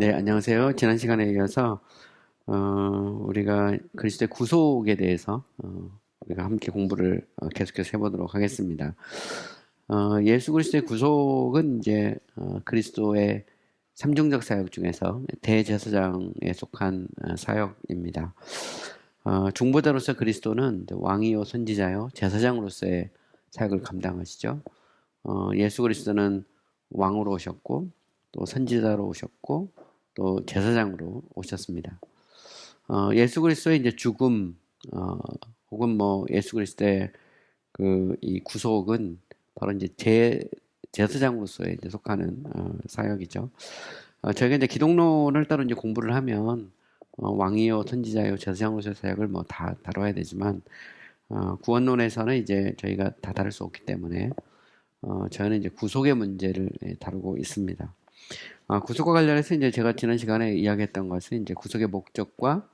네, 안녕하세요. 지난 시간에 이어서 우리가 그리스도의 구속에 대해서 우리가 함께 공부를 계속해서 해보도록 하겠습니다. 예수 그리스도의 구속은 이제 그리스도의 삼중적 사역 중에서 대제사장에 속한 사역입니다. 중보자로서 그리스도는 왕이요 선지자요 제사장으로서의 사역을 감당하시죠. 예수 그리스도는 왕으로 오셨고 또 선지자로 오셨고 또 제사장으로 오셨습니다. 예수 그리스도의 이제 죽음, 혹은 뭐 예수 그리스도의 이 구속은 바로 이제 제사장으로서의 이제 속하는 사역이죠. 저희가 이제 기독론을 따로 이제 공부를 하면 왕이요, 선지자요, 제사장으로서의 사역을 뭐 다 다뤄야 되지만 구원론에서는 이제 저희가 다 다룰 수 없기 때문에 저희는 이제 구속의 문제를 다루고 있습니다. 구속과 관련해서 이제 제가 지난 시간에 이야기했던 것은 이제 구속의 목적과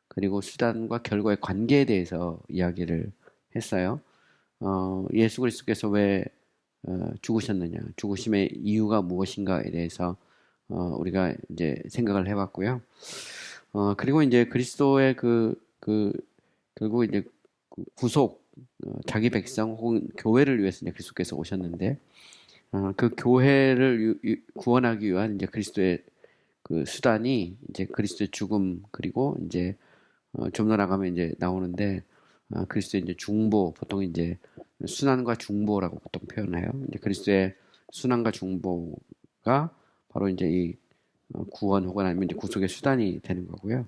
그리고 수단과 결과의 관계에 대해서 이야기를 했어요. 예수 그리스도께서 왜 죽으셨느냐, 죽으심의 이유가 무엇인가에 대해서 우리가 이제 생각을 해봤고요. 그리고 이제 그리스도의 결국 이제 구속, 자기 백성 혹은 교회를 위해서 이제 그리스도께서 오셨는데, 그 교회를 구원하기 위한 이제 그리스도의 그 수단이 이제 그리스도의 죽음, 그리고 이제 좀 더 나가면 이제 나오는데, 그리스도의 이제 중보, 보통 이제 순환과 중보라고 보통 표현해요. 이제 그리스도의 순환과 중보가 바로 이제 이 구원 혹은 아니면 이제 구속의 수단이 되는 거고요.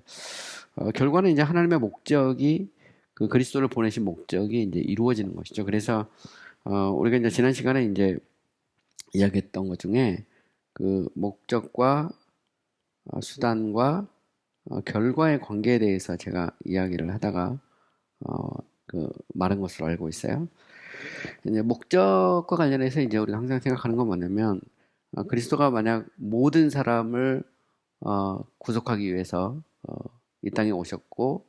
결과는 이제 하나님의 목적이, 그 그리스도를 보내신 목적이 이제 이루어지는 것이죠. 그래서 우리가 이제 지난 시간에 이제 이야기했던 것 중에 그 목적과 수단과 결과의 관계에 대해서 제가 이야기를 하다가 말한 것으로 알고 있어요. 이제 목적과 관련해서 이제 우리가 항상 생각하는 건 뭐냐면, 그리스도가 만약 모든 사람을 구속하기 위해서 이 땅에 오셨고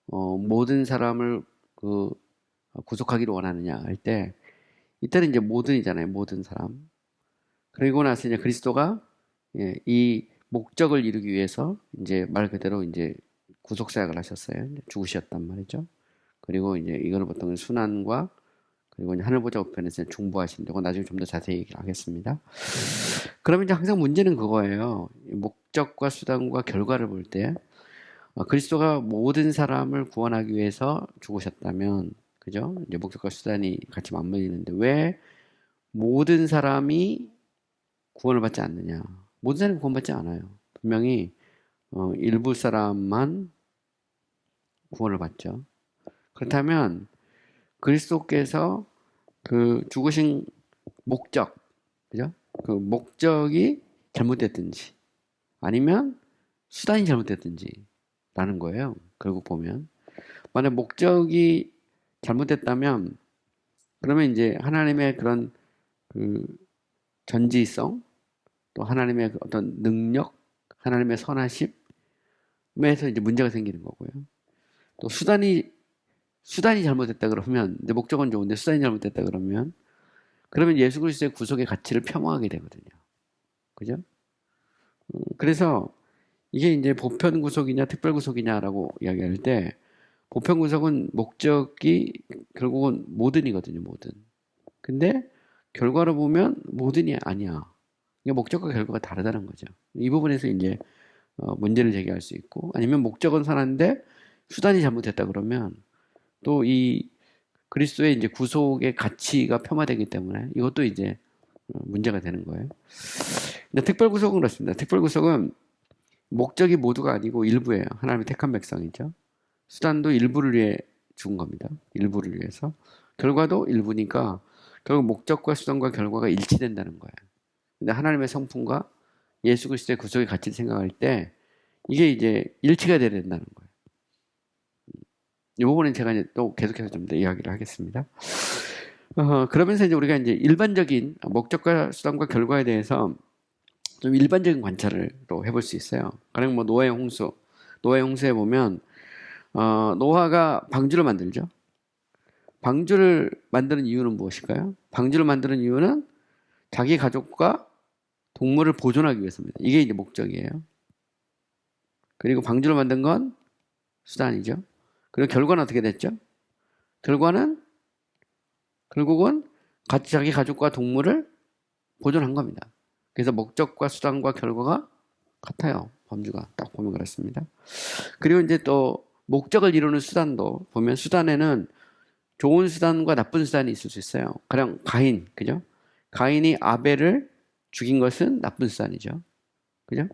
모든 사람을 구속하기를 원하느냐 할 때, 이때는 이제 모든이잖아요. 모든 사람. 그리고 나서 이제 그리스도가 이 목적을 이루기 위해서 이제 말 그대로 이제 구속 사역을 하셨어요. 죽으셨단 말이죠. 그리고 이제 이거를 보통 순환과 그리고 이제 하늘 보좌 우편에서 중보하신다고 나중에 좀 더 자세히 얘기를 하겠습니다. 그러면 이제 항상 문제는 그거예요. 목적과 수단과 결과를 볼 때, 그리스도가 모든 사람을 구원하기 위해서 죽으셨다면, 그죠? 이제 목적과 수단이 같이 맞물리는데 왜 모든 사람이 구원을 받지 않느냐? 모든 사람이 구원받지 않아요. 분명히 일부 사람만 구원을 받죠. 그렇다면 그리스도께서 그 죽으신 목적, 그죠? 그 목적이 잘못됐든지 아니면 수단이 잘못됐든지 라는 거예요. 결국 보면 만약 목적이 잘못됐다면 그러면 이제 하나님의 그런 그 전지성, 또 하나님의 어떤 능력, 하나님의 선하심에서 이제 문제가 생기는 거고요. 또 수단이 잘못됐다 그러면, 이제 목적은 좋은데 수단이 잘못됐다 그러면 예수 그리스도의 구속의 가치를 폄하하게 되거든요. 그죠? 그래서 이게 이제 보편 구속이냐 특별 구속이냐라고 이야기할 때, 보편 구속은 목적이 결국은 모든이거든요. 모든. 근데 결과로 보면 모든이 아니야. 이게 목적과 결과가 다르다는 거죠. 이 부분에서 이제 문제를 제기할 수 있고, 아니면 목적은 선한데 수단이 잘못됐다 그러면 또 이 그리스도의 이제 구속의 가치가 폄하되기 때문에 이것도 이제 문제가 되는 거예요. 근데 특별 구속은 그렇습니다. 특별 구속은 목적이 모두가 아니고 일부예요. 하나님의 택한 백성이죠. 수단도 일부를 위해 죽은 겁니다. 일부를 위해서. 결과도 일부니까 결국 목적과 수단과 결과가 일치된다는 거예요. 근데 하나님의 성품과 예수 그리스도의 구속의 가치를 생각할 때 이게 이제 일치가 돼야 된다는 거예요. 이 부분은 제가 이제 또 계속해서 좀 더 이야기를 하겠습니다. 그러면서 이제 우리가 이제 일반적인 목적과 수단과 결과에 대해서 좀 일반적인 관찰을 또 해볼 수 있어요. 가령 뭐 노아의 홍수, 노아의 홍수에 보면 노아가 방주를 만들죠. 방주를 만드는 이유는 무엇일까요? 방주를 만드는 이유는 자기 가족과 동물을 보존하기 위해서입니다. 이게 이제 목적이에요. 그리고 방주를 만든 건 수단이죠. 그리고 결과는 어떻게 됐죠? 결과는 결국은 자기 가족과 동물을 보존한 겁니다. 그래서 목적과 수단과 결과가 같아요. 범주가 딱 보면 그렇습니다. 그리고 이제 또 목적을 이루는 수단도 보면 수단에는 좋은 수단과 나쁜 수단이 있을 수 있어요. 가령 가인, 그죠? 가인이 아벨을 죽인 것은 나쁜 수단이죠. 그죠?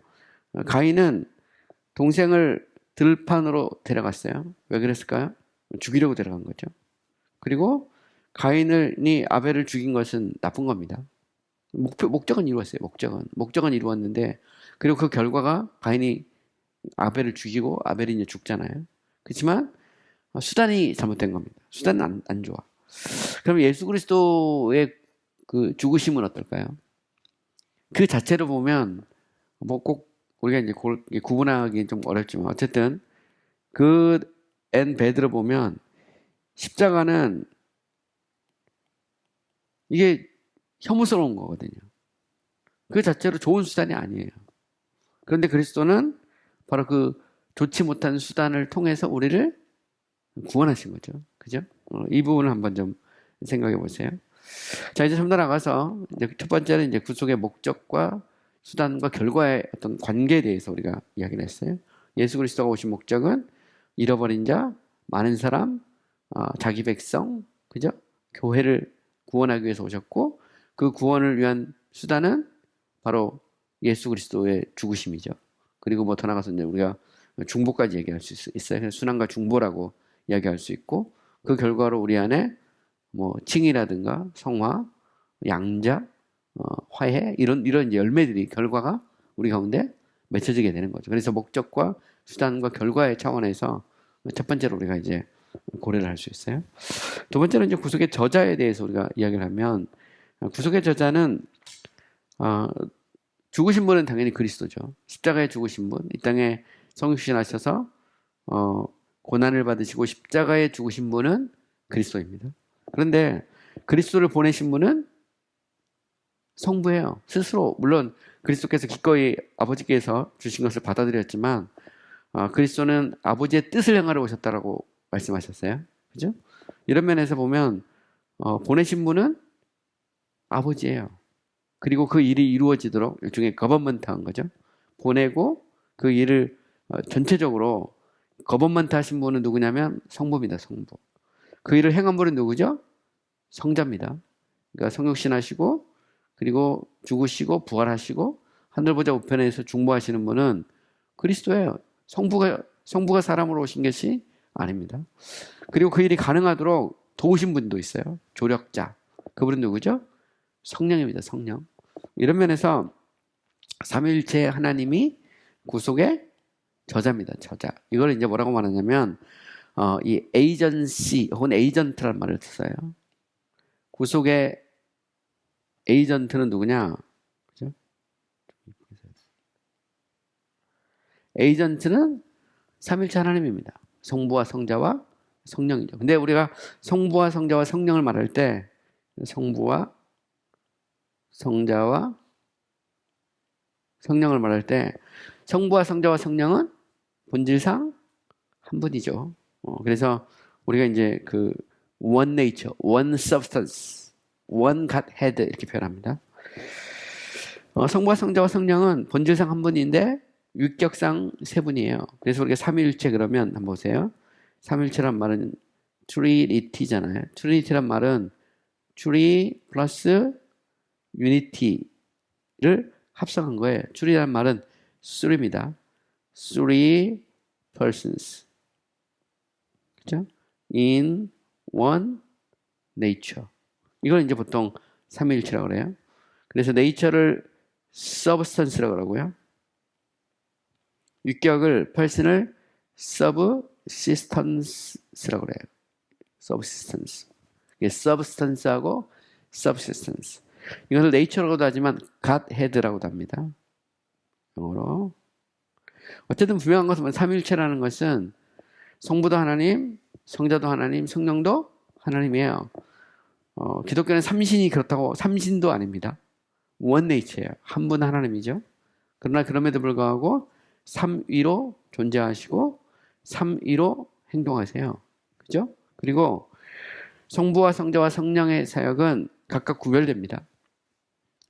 가인은 동생을 들판으로 데려갔어요. 왜 그랬을까요? 죽이려고 데려간 거죠. 그리고 가인이 아벨을 죽인 것은 나쁜 겁니다. 목적은 이루었어요. 목적은 이루었는데, 그리고 그 결과가 가인이 아벨을 죽이고 아벨이 이제 죽잖아요. 그렇지만 수단이 잘못된 겁니다. 수단은 안 좋아. 그럼 예수 그리스도의 그 죽으심은 어떨까요? 그 자체로 보면 뭐 꼭 우리가 이제 구분하기 좀 어렵지만 어쨌든 그 앤 배드로 보면 십자가는 이게 혐오스러운 거거든요. 그 자체로 좋은 수단이 아니에요. 그런데 그리스도는 바로 그 좋지 못한 수단을 통해서 우리를 구원하신 거죠. 그죠? 이 부분을 한번 좀 생각해 보세요. 자, 이제 좀 더 나가서 이제 첫 번째는 이제 구속의 목적과 수단과 결과의 어떤 관계에 대해서 우리가 이야기를 했어요. 예수 그리스도가 오신 목적은 잃어버린 자, 많은 사람, 자기 백성, 그죠? 교회를 구원하기 위해서 오셨고, 그 구원을 위한 수단은 바로 예수 그리스도의 죽으심이죠. 그리고 뭐 더 나가서 이제 우리가 중보까지 얘기할 수 있어요. 순환과 중보라고 이야기할 수 있고, 그 결과로 우리 안에 뭐 칭의라든가 성화, 양자, 화해 이런 이제 열매들이 결과가 우리 가운데 맺혀지게 되는 거죠. 그래서 목적과 수단과 결과의 차원에서 첫 번째로 우리가 이제 고려를 할 수 있어요. 두 번째는 이제 구속의 저자에 대해서 우리가 이야기를 하면 구속의 저자는 죽으신 분은 당연히 그리스도죠. 십자가에 죽으신 분, 이 땅에 성육신하셔서 고난을 받으시고 십자가에 죽으신 분은 그리스도입니다. 그런데 그리스도를 보내신 분은 성부예요. 스스로 물론 그리스도께서 기꺼이 아버지께서 주신 것을 받아들였지만 그리스도는 아버지의 뜻을 행하러 오셨다라고 말씀하셨어요. 그죠? 이런 면에서 보면 보내신 분은 아버지예요. 그리고 그 일이 이루어지도록 일종의 거버먼트한 거죠. 보내고 그 일을 전체적으로 거버먼트 하신 분은 누구냐면 성부입니다. 성부. 그 일을 행한 분은 누구죠? 성자입니다. 그러니까 성육신 하시고 그리고 죽으시고 부활하시고 하늘보좌 우편에서 중보하시는 분은 그리스도예요. 성부가 사람으로 오신 것이 아닙니다. 그리고 그 일이 가능하도록 도우신 분도 있어요. 조력자. 그분은 누구죠? 성령입니다. 성령. 이런 면에서 삼위일체 하나님이 구속의 저자입니다. 저자. 이걸 이제 뭐라고 말하냐면 이 에이전시 혹은 에이전트란 말을 써요. 구속의 에이전트는 누구냐? 그죠? 에이전트는 삼위일체 하나님입니다. 성부와 성자와 성령이죠. 근데 우리가 성부와 성자와 성령을 말할 때 성부와 성자와 성령을 말할 때 성부와 성자와 성령은 본질상 한 분이죠. 그래서 우리가 이제 그 one nature, one substance, one Godhead 이렇게 표현합니다. 성부와 성자와 성령은 본질상 한 분인데 유격상 세 분이에요. 그래서 우리가 삼위일체 그러면 한번 보세요. 삼위일체란 말은 Trinity잖아요. Trinity란 말은 Tree 플러스 Unity를 합성한 거예요. Trinity란 말은 three입니다. Three persons. 그죠? In one nature. 이걸 이제 보통 삼위일체라고 그래요. 그래서 nature를 substance라고 그러고요. 유격을 person을 subsistence라고 그래요. subsistence. 이게 substance하고 subsistence. 이것을 nature라고도 하지만 Godhead라고도 합니다. 영어로. 어쨌든 분명한 것은 삼위일체라는 것은 성부도 하나님, 성자도 하나님, 성령도 하나님이에요. 기독교는 삼신이 그렇다고 삼신도 아닙니다. 원 네이처예요. 한 분 하나님이죠. 그러나 그럼에도 불구하고 삼위로 존재하시고 삼위로 행동하세요. 그죠? 그리고 성부와 성자와 성령의 사역은 각각 구별됩니다.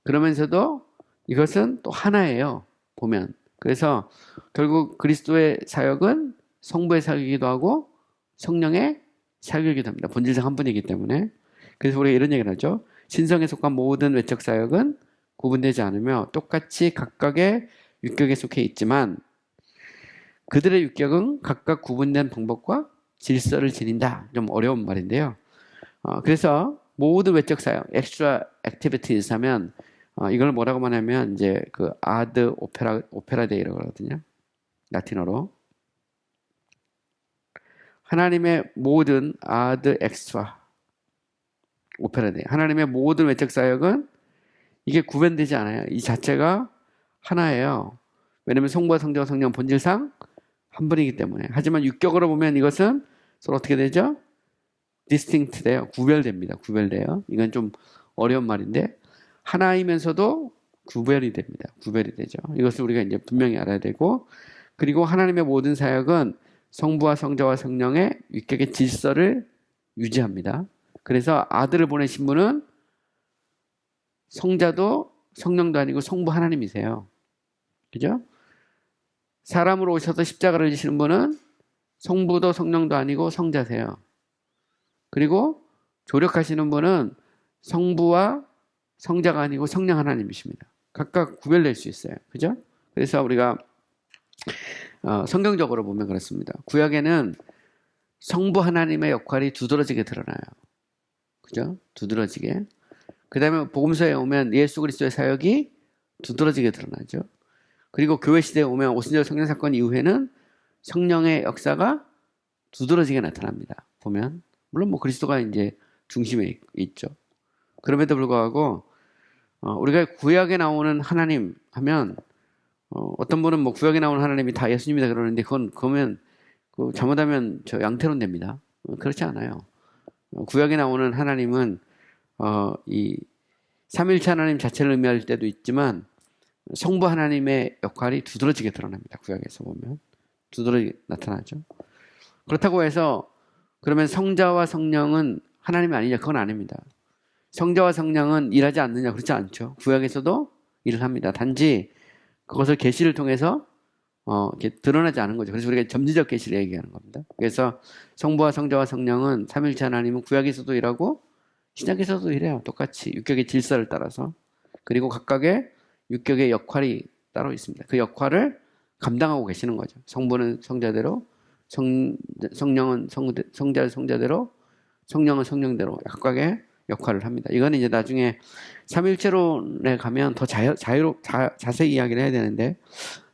그러면서도 이것은 또 하나예요. 보면. 그래서 결국 그리스도의 사역은 성부의 사역이기도 하고 성령의 사역이기도 합니다. 본질상 한 분이기 때문에. 그래서 우리가 이런 얘기를 하죠. 신성에 속한 모든 외적 사역은 구분되지 않으며 똑같이 각각의 율격에 속해 있지만 그들의 율격은 각각 구분된 방법과 질서를 지닌다. 좀 어려운 말인데요. 그래서 모든 외적 사역, extra activities 하면 이걸 뭐라고 말하면 이제 그 아드 오페라 데이라고 그러거든요. 라틴어로. 하나님의 모든 아드 엑스트라 오페라 데이. 하나님의 모든 외적 사역은 이게 구분되지 않아요. 이 자체가 하나예요. 왜냐하면 성부와 성자와 성령 본질상 한 분이기 때문에. 하지만 율격으로 보면 이것은 서로 어떻게 되죠? distinct 돼요. 구별됩니다. 구별돼요. 이건 좀 어려운 말인데 하나이면서도 구별이 됩니다. 구별이 되죠. 이것을 우리가 이제 분명히 알아야 되고 그리고 하나님의 모든 사역은 성부와 성자와 성령의 율격의 질서를 유지합니다. 그래서 아들을 보내신 분은 성자도 성령도 아니고 성부 하나님이세요. 그죠? 사람으로 오셔서 십자가를 지시는 분은 성부도 성령도 아니고 성자세요. 그리고 조력하시는 분은 성부와 성자가 아니고 성령 하나님이십니다. 각각 구별될 수 있어요. 그죠? 그래서 우리가 성경적으로 보면 그렇습니다. 구약에는 성부 하나님의 역할이 두드러지게 드러나요. 그죠? 두드러지게. 그 다음에 복음서에 오면 예수 그리스도의 사역이 두드러지게 드러나죠. 그리고 교회 시대에 오면 오순절 성령 사건 이후에는 성령의 역사가 두드러지게 나타납니다. 보면. 물론 뭐 그리스도가 이제 중심에 있죠. 그럼에도 불구하고 우리가 구약에 나오는 하나님 하면 어떤 분은 뭐 구약에 나오는 하나님이 다 예수님이다 그러는데 그러면 잘못하면 저 양태론 됩니다. 그렇지 않아요. 구약에 나오는 하나님은 이 삼일체 하나님 자체를 의미할 때도 있지만 성부 하나님의 역할이 두드러지게 드러납니다. 구약에서 보면 두드러지게 나타나죠. 그렇다고 해서 그러면 성자와 성령은 하나님이 아니냐? 그건 아닙니다. 성자와 성령은 일하지 않느냐? 그렇지 않죠. 구약에서도 일을 합니다. 단지 그것을 계시를 통해서 이렇게 드러나지 않은 거죠. 그래서 우리가 점지적 계시를 얘기하는 겁니다. 그래서 성부와 성자와 성령은 삼일체 하나님은 구약에서도 일하고 신약에서도 일해요. 똑같이 율격의 질서를 따라서. 그리고 각각의 율격의 역할이 따로 있습니다. 그 역할을 감당하고 계시는 거죠. 성부는 성자대로, 성령은 성자대로, 성령은 성령대로 각각의 역할을 합니다. 이거는 이제 나중에 삼일체론에 가면 더 자세히 이야기를 해야 되는데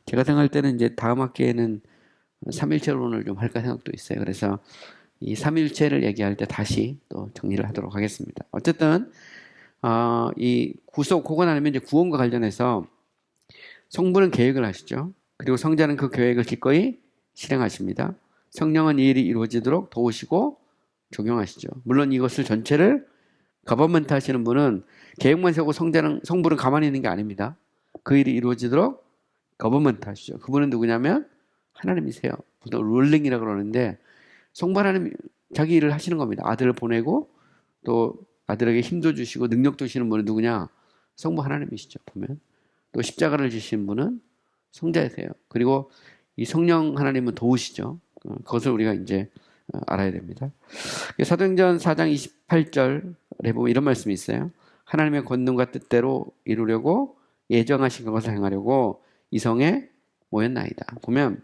제가 생각할 때는 이제 다음 학기에는 삼일체론을 좀 할까 생각도 있어요. 그래서 이 삼일체를 얘기할 때 다시 또 정리를 하도록 하겠습니다. 어쨌든 이 구속 혹은 아니면 이제 구원과 관련해서 성부는 계획을 하시죠. 그리고 성자는 그 계획을 기꺼이 실행하십니다. 성령은 이 일이 이루어지도록 도우시고 적용하시죠. 물론 이것을 전체를 거버먼트 하시는 분은 계획만 세우고 성부는 가만히 있는 게 아닙니다. 그 일이 이루어지도록 거버먼트 하시죠. 그분은 누구냐면 하나님이세요. 보통 룰링이라고 그러는데 성부 하나님 자기 일을 하시는 겁니다. 아들을 보내고 또 아들에게 힘도 주시고 능력도 주시는 분은 누구냐? 성부 하나님이시죠. 보면 또 십자가를 지신 분은 성자이세요. 그리고 이 성령 하나님은 도우시죠. 그것을 우리가 이제 알아야 됩니다. 사도행전 4장 28절에 보면 이런 말씀이 있어요. 하나님의 권능과 뜻대로 이루려고 예정하신 것을 행하려고 이 성에 모였나이다. 보면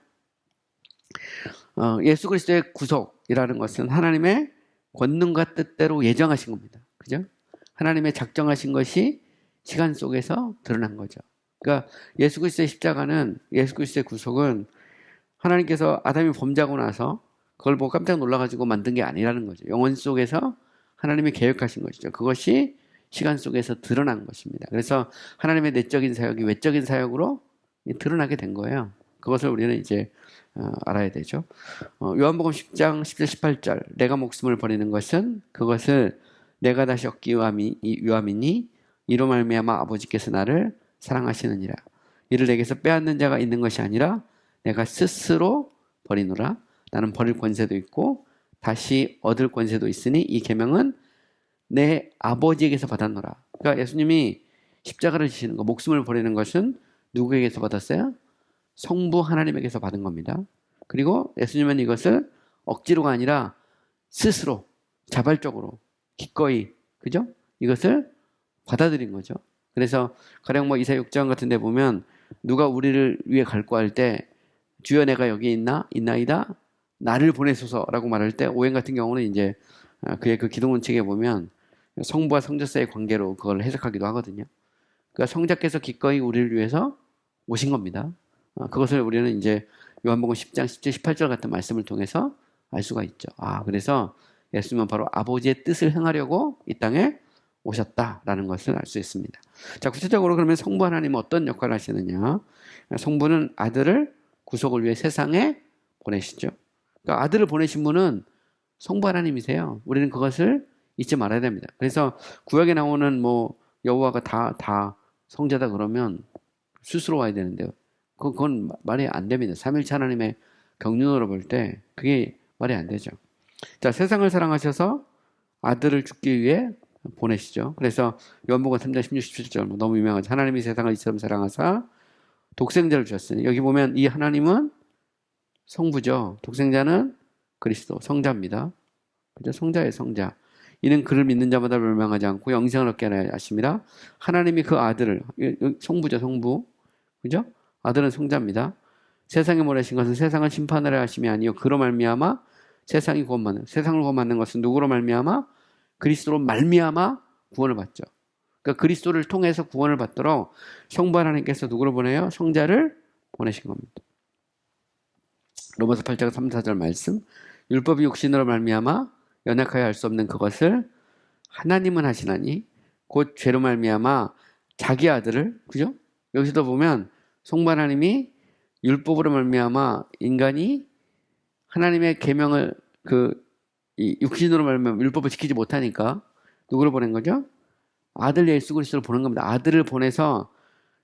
예수 그리스도의 구속이라는 것은 하나님의 권능과 뜻대로 예정하신 겁니다. 그죠? 하나님의 작정하신 것이 시간 속에서 드러난 거죠. 그러니까 예수 그리스도의 십자가는 예수 그리스도의 구속은 하나님께서 아담이 범죄하고 나서 그걸 보고 깜짝 놀라가지고 만든 게 아니라는 거죠. 영원 속에서 하나님이 계획하신 것이죠. 그것이 시간 속에서 드러난 것입니다. 그래서 하나님의 내적인 사역이 외적인 사역으로 드러나게 된 거예요. 그것을 우리는 이제 알아야 되죠. 요한복음 10장 10절 18절 내가 목숨을 버리는 것은 그것을 내가 다시 얻기 위함이니 이로 말미암아 아버지께서 나를 사랑하시느니라. 이를 내게서 빼앗는 자가 있는 것이 아니라 내가 스스로 버리노라. 나는 버릴 권세도 있고 다시 얻을 권세도 있으니 이 계명은 내 아버지에게서 받았노라. 그러니까 예수님이 십자가를 지시는 거, 목숨을 버리는 것은 누구에게서 받았어요? 성부 하나님에게서 받은 겁니다. 그리고 예수님은 이것을 억지로가 아니라 스스로 자발적으로 기꺼이, 그죠? 이것을 받아들인 거죠. 그래서 가령 뭐 이사야 6장 같은 데 보면 누가 우리를 위해 갈구할 때 주여 내가 여기 있나이다 나를 보내소서라고 말할 때 오행 같은 경우는 이제 그의 그 기도문책에 보면 성부와 성자사의 관계로 그걸 해석하기도 하거든요. 그러니까 성자께서 기꺼이 우리를 위해서 오신 겁니다. 그것을 우리는 이제 요한복음 10장 10절 18절 같은 말씀을 통해서 알 수가 있죠. 그래서 예수님은 바로 아버지의 뜻을 행하려고 이 땅에 오셨다라는 것을 알 수 있습니다. 자, 구체적으로 그러면 성부 하나님은 어떤 역할을 하시느냐? 성부는 아들을 구속을 위해 세상에 보내시죠. 그러니까 아들을 보내신 분은 성부 하나님이세요. 우리는 그것을 잊지 말아야 됩니다. 그래서 구약에 나오는 뭐 여호와가 다 성자다 그러면 스스로 와야 되는데요. 그건 말이 안 됩니다. 삼일체 하나님의 경륜으로 볼 때 그게 말이 안 되죠. 자, 세상을 사랑하셔서 아들을 죽기 위해 보내시죠. 그래서 요한복음 3장 16, 17절 너무 유명하죠. 하나님이 세상을 이처럼 사랑하사 독생자를 주셨으니 여기 보면 이 하나님은 성부죠. 독생자는 그리스도 성자입니다. 그죠? 성자의 성자. 이는 그를 믿는 자마다 멸망하지 않고 영생을 얻게 하심이라. 하나님이 그 아들을 성부죠, 성부. 그죠? 아들은 성자입니다. 세상에 보내신 것은 세상을 심판하려 하심이 아니요 그로 말미암아 세상을 구원받는 것은 누구로 말미암아? 그리스도로 말미암아 구원을 받죠. 그러니까 그리스도를 통해서 구원을 받도록 성부 하나님께서 누구를 보내요? 성자를 보내신 겁니다. 로마서 8장 3, 4절 말씀. 율법이 육신으로 말미암아 연약하여 할 수 없는 그것을 하나님은 하시나니 곧 죄로 말미암아 자기 아들을, 그죠? 여기서도 보면 성부 하나님이 율법으로 말미암아 인간이 하나님의 계명을 이 육신으로 말미암아 율법을 지키지 못하니까 누구를 보낸 거죠? 아들 예수 그리스도를 보낸 겁니다. 아들을 보내서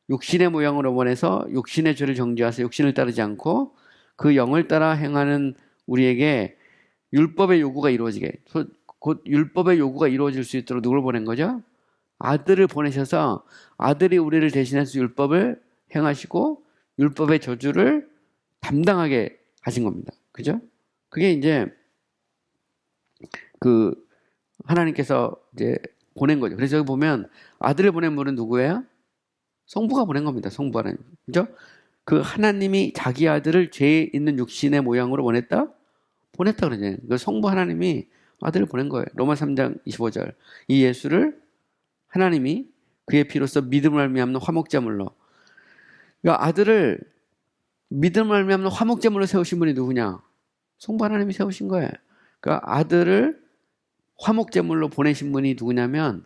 육신의 모양으로 보내서 육신의 죄를 정죄하서 육신을 따르지 않고 그 영을 따라 행하는 우리에게 율법의 요구가 이루어지게, 곧 율법의 요구가 이루어질 수 있도록 누구를 보낸 거죠? 아들을 보내셔서 아들이 우리를 대신해서 율법을 행하시고 율법의 저주를 담당하게 하신 겁니다. 그죠? 그게 이제 하나님께서 이제 보낸 거죠. 그래서 여기 보면 아들을 보낸 분은 누구예요? 성부가 보낸 겁니다. 성부 하나님. 그죠? 그 하나님이 자기 아들을 죄 있는 육신의 모양으로 보냈다 그러잖아요. 그 성부 하나님이 아들을 보낸 거예요. 로마 3장 25절. 이 예수를 하나님이 그의 피로써 믿음을 말미암는 화목제물로. 그러니까 아들을 믿음을 말미암는 화목제물로 세우신 분이 누구냐? 성부 하나님이 세우신 거예요. 그러니까 아들을 화목제물로 보내신 분이 누구냐면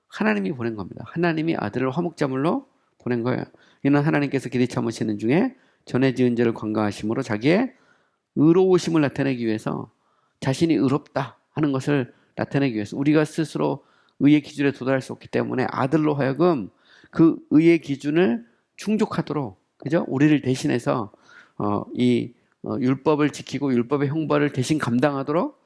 하나님이 보낸 겁니다. 하나님이 아들을 화목제물로 보낸 거예요. 이는 하나님께서 길이 참으시는 중에 전에 지은 죄를 관가하심으로 자기의 의로우심을 나타내기 위해서 자신이 의롭다 하는 것을 나타내기 위해서 우리가 스스로 의의 기준에 도달할 수 없기 때문에 아들로 하여금 그 의의 기준을 충족하도록, 그죠? 우리를 대신해서 율법을 지키고 율법의 형벌을 대신 감당하도록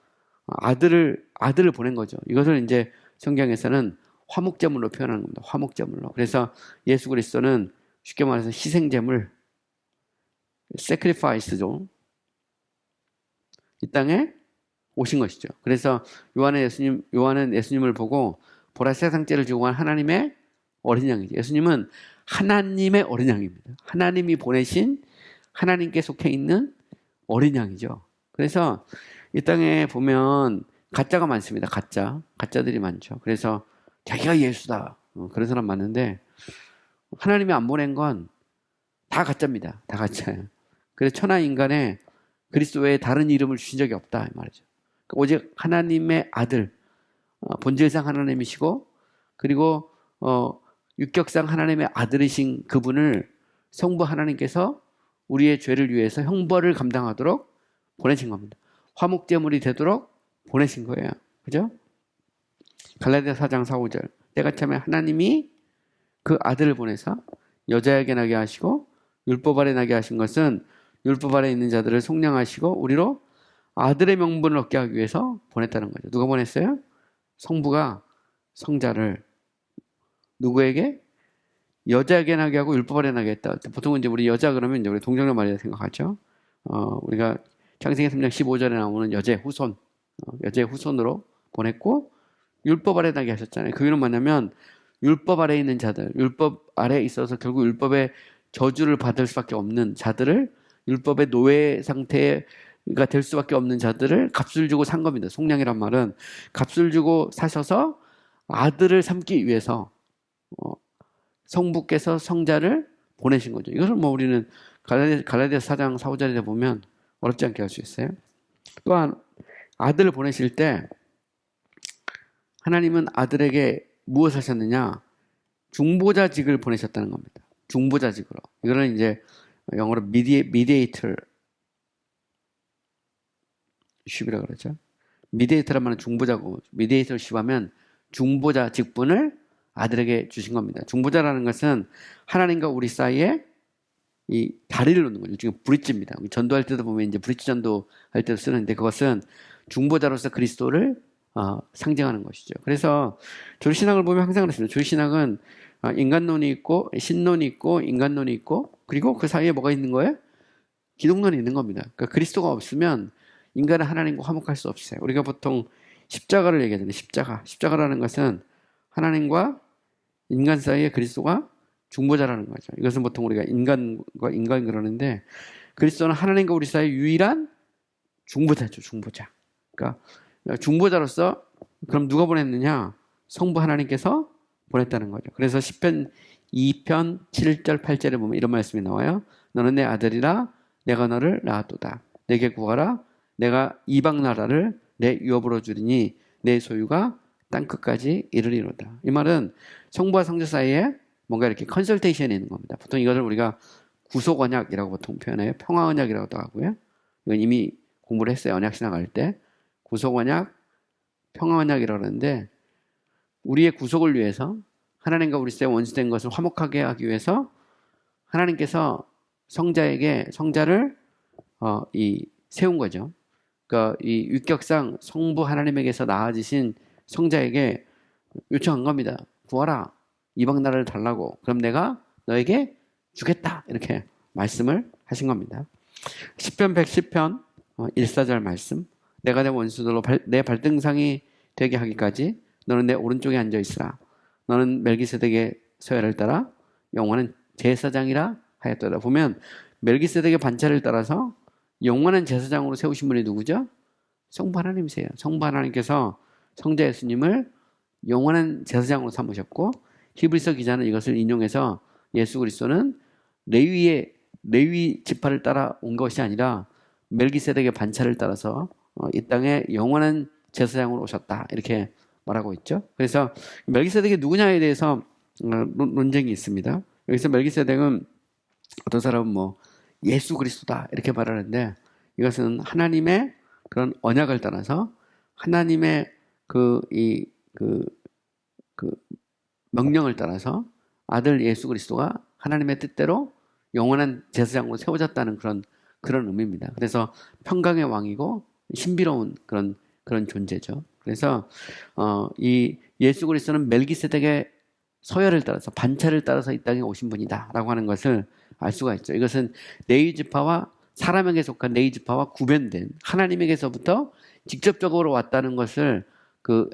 아들을 보낸 거죠. 이것을 이제 성경에서는 화목제물로 표현하는 겁니다. 화목제물로. 그래서 예수 그리스도는 쉽게 말해서 희생제물, sacrifice죠. 이 땅에 오신 것이죠. 그래서 요한은 예수님을 보고 보라 세상 죄를 지고 간 하나님의 어린 양이죠. 예수님은 하나님의 어린 양입니다. 하나님이 보내신 하나님께 속해 있는 어린 양이죠. 그래서 이 땅에 보면 가짜가 많습니다. 가짜들이 많죠. 그래서 자기가 예수다. 그런 사람 많은데 하나님이 안 보낸 건 다 가짜입니다. 다 가짜예요. 그래서 천하 인간에 그리스도 외에 다른 이름을 주신 적이 없다 이 말이죠. 오직 하나님의 아들, 본질상 하나님이시고 그리고 육격상 하나님의 아들이신 그분을 성부 하나님께서 우리의 죄를 위해서 형벌을 감당하도록 보내신 겁니다. 화목제물이 되도록 보내신 거예요. 그죠? 갈라디아 4장 4, 5절. 때가 참에 하나님이 그 아들을 보내서 여자에게 나게 하시고 율법 아래 나게 하신 것은 율법 아래 있는 자들을 속량하시고 우리로 아들의 명분을 얻게 하기 위해서 보냈다는 거죠. 누가 보냈어요? 성부가 성자를 누구에게? 여자에게 나게 하고 율법 아래 나게 했다. 보통은 이제 우리 여자 그러면 이제 우리 동정녀 마리아 생각하죠. 우리가 창세기 3장 15절에 나오는 여자의 후손, 여자의 후손으로 보냈고 율법 아래 나게 하셨잖아요. 그 이유는 뭐냐면 율법 아래 있는 자들, 율법 아래 있어서 결국 율법의 저주를 받을 수밖에 없는 자들을 율법의 노예 상태가 될 수밖에 없는 자들을 값을 주고 산 겁니다. 속량이란 말은 값을 주고 사셔서 아들을 삼기 위해서 성부께서 성자를 보내신 거죠. 이것을 뭐 우리는 갈라디아서 4장 4, 5절에 보면 어렵지 않게 할 수 있어요. 또한 아들을 보내실 때 하나님은 아들에게 무엇을 하셨느냐? 중보자직을 보내셨다는 겁니다. 중보자직으로. 이거는 이제 영어로 mediatorship이라고 그러죠. mediator란 말은 중보자고, mediatorship 하면 중보자 직분을 아들에게 주신 겁니다. 중보자라는 것은 하나님과 우리 사이에 이 다리를 놓는 거죠. 지금 브릿지입니다. 전도할 때도 보면 이제 브릿지 전도할 때도 쓰는데 그것은 중보자로서 그리스도를 상징하는 것이죠. 그래서 조신학을 보면 항상 그렇습니다. 조신학은 인간론이 있고 신론이 있고 인간론이 있고 그리고 그 사이에 뭐가 있는 거예요? 기독론이 있는 겁니다. 그러니까 그리스도가 없으면 인간은 하나님과 화목할 수 없어요. 우리가 보통 십자가를 얘기하잖아요. 십자가라는 것은 하나님과 인간 사이에 그리스도가 중보자라는 거죠. 이것은 보통 우리가 인간과 인간 그러는데 그리스도는 하나님과 우리 사이의 유일한 중보자죠. 중보자. 그러니까 중보자로서 그럼 누가 보냈느냐? 성부 하나님께서 보냈다는 거죠. 그래서 시편 2편 7절 8절에 보면 이런 말씀이 나와요. 너는 내 아들이라 내가 너를 낳았도다. 내게 구하라. 내가 이방 나라를 내 유업으로 주리니 내 소유가 땅끝까지 이르리로다. 이 말은 성부와 성자 사이에 뭔가 이렇게 컨설테이션이 있는 겁니다. 보통 이것을 우리가 구속 언약이라고 보통 표현해요. 평화 언약이라고도 하고요. 이건 이미 공부를 했어요. 언약 신학할 때. 구속 언약, 평화 언약이라고 하는데 우리의 구속을 위해서 하나님과 우리 사이에 원수된 것을 화목하게 하기 위해서 하나님께서 성자를 세운 거죠. 그러니까 이 율격상 성부 하나님에게서 낳아지신 성자에게 요청한 겁니다. 구하라. 이방 나라를 달라고. 그럼 내가 너에게 주겠다. 이렇게 말씀을 하신 겁니다. 시편 110편 1,4절 말씀. 내가 내 원수들로 내 발등상이 되게 하기까지 너는 내 오른쪽에 앉아 있으라. 너는 멜기세덱의 서열을 따라 영원한 제사장이라 하였도다. 보면 멜기세덱의 반차를 따라서 영원한 제사장으로 세우신 분이 누구죠? 성부 하나님이세요. 성부 하나님께서 성자 예수님을 영원한 제사장으로 삼으셨고 히브리서 기자는 이것을 인용해서 예수 그리스도는 레위 지파를 따라 온 것이 아니라 멜기세덱의 반차를 따라서 이 땅에 영원한 제사장으로 오셨다. 이렇게 말하고 있죠. 그래서 멜기세덱이 누구냐에 대해서 논쟁이 있습니다. 여기서 멜기세덱은 어떤 사람은 뭐 예수 그리스도다 이렇게 말하는데 이것은 하나님의 그런 언약을 따라서 하나님의 그 명령을 따라서 아들 예수 그리스도가 하나님의 뜻대로 영원한 제사장으로 세워졌다는 그런 의미입니다. 그래서 평강의 왕이고 신비로운 그런 존재죠. 그래서 이 예수 그리스도는 멜기세덱의 서열을 따라서 반차를 따라서 이 땅에 오신 분이다라고 하는 것을 알 수가 있죠. 이것은 레위 지파와 사람에게 속한 레위 지파와 구별된 하나님에게서부터 직접적으로 왔다는 것을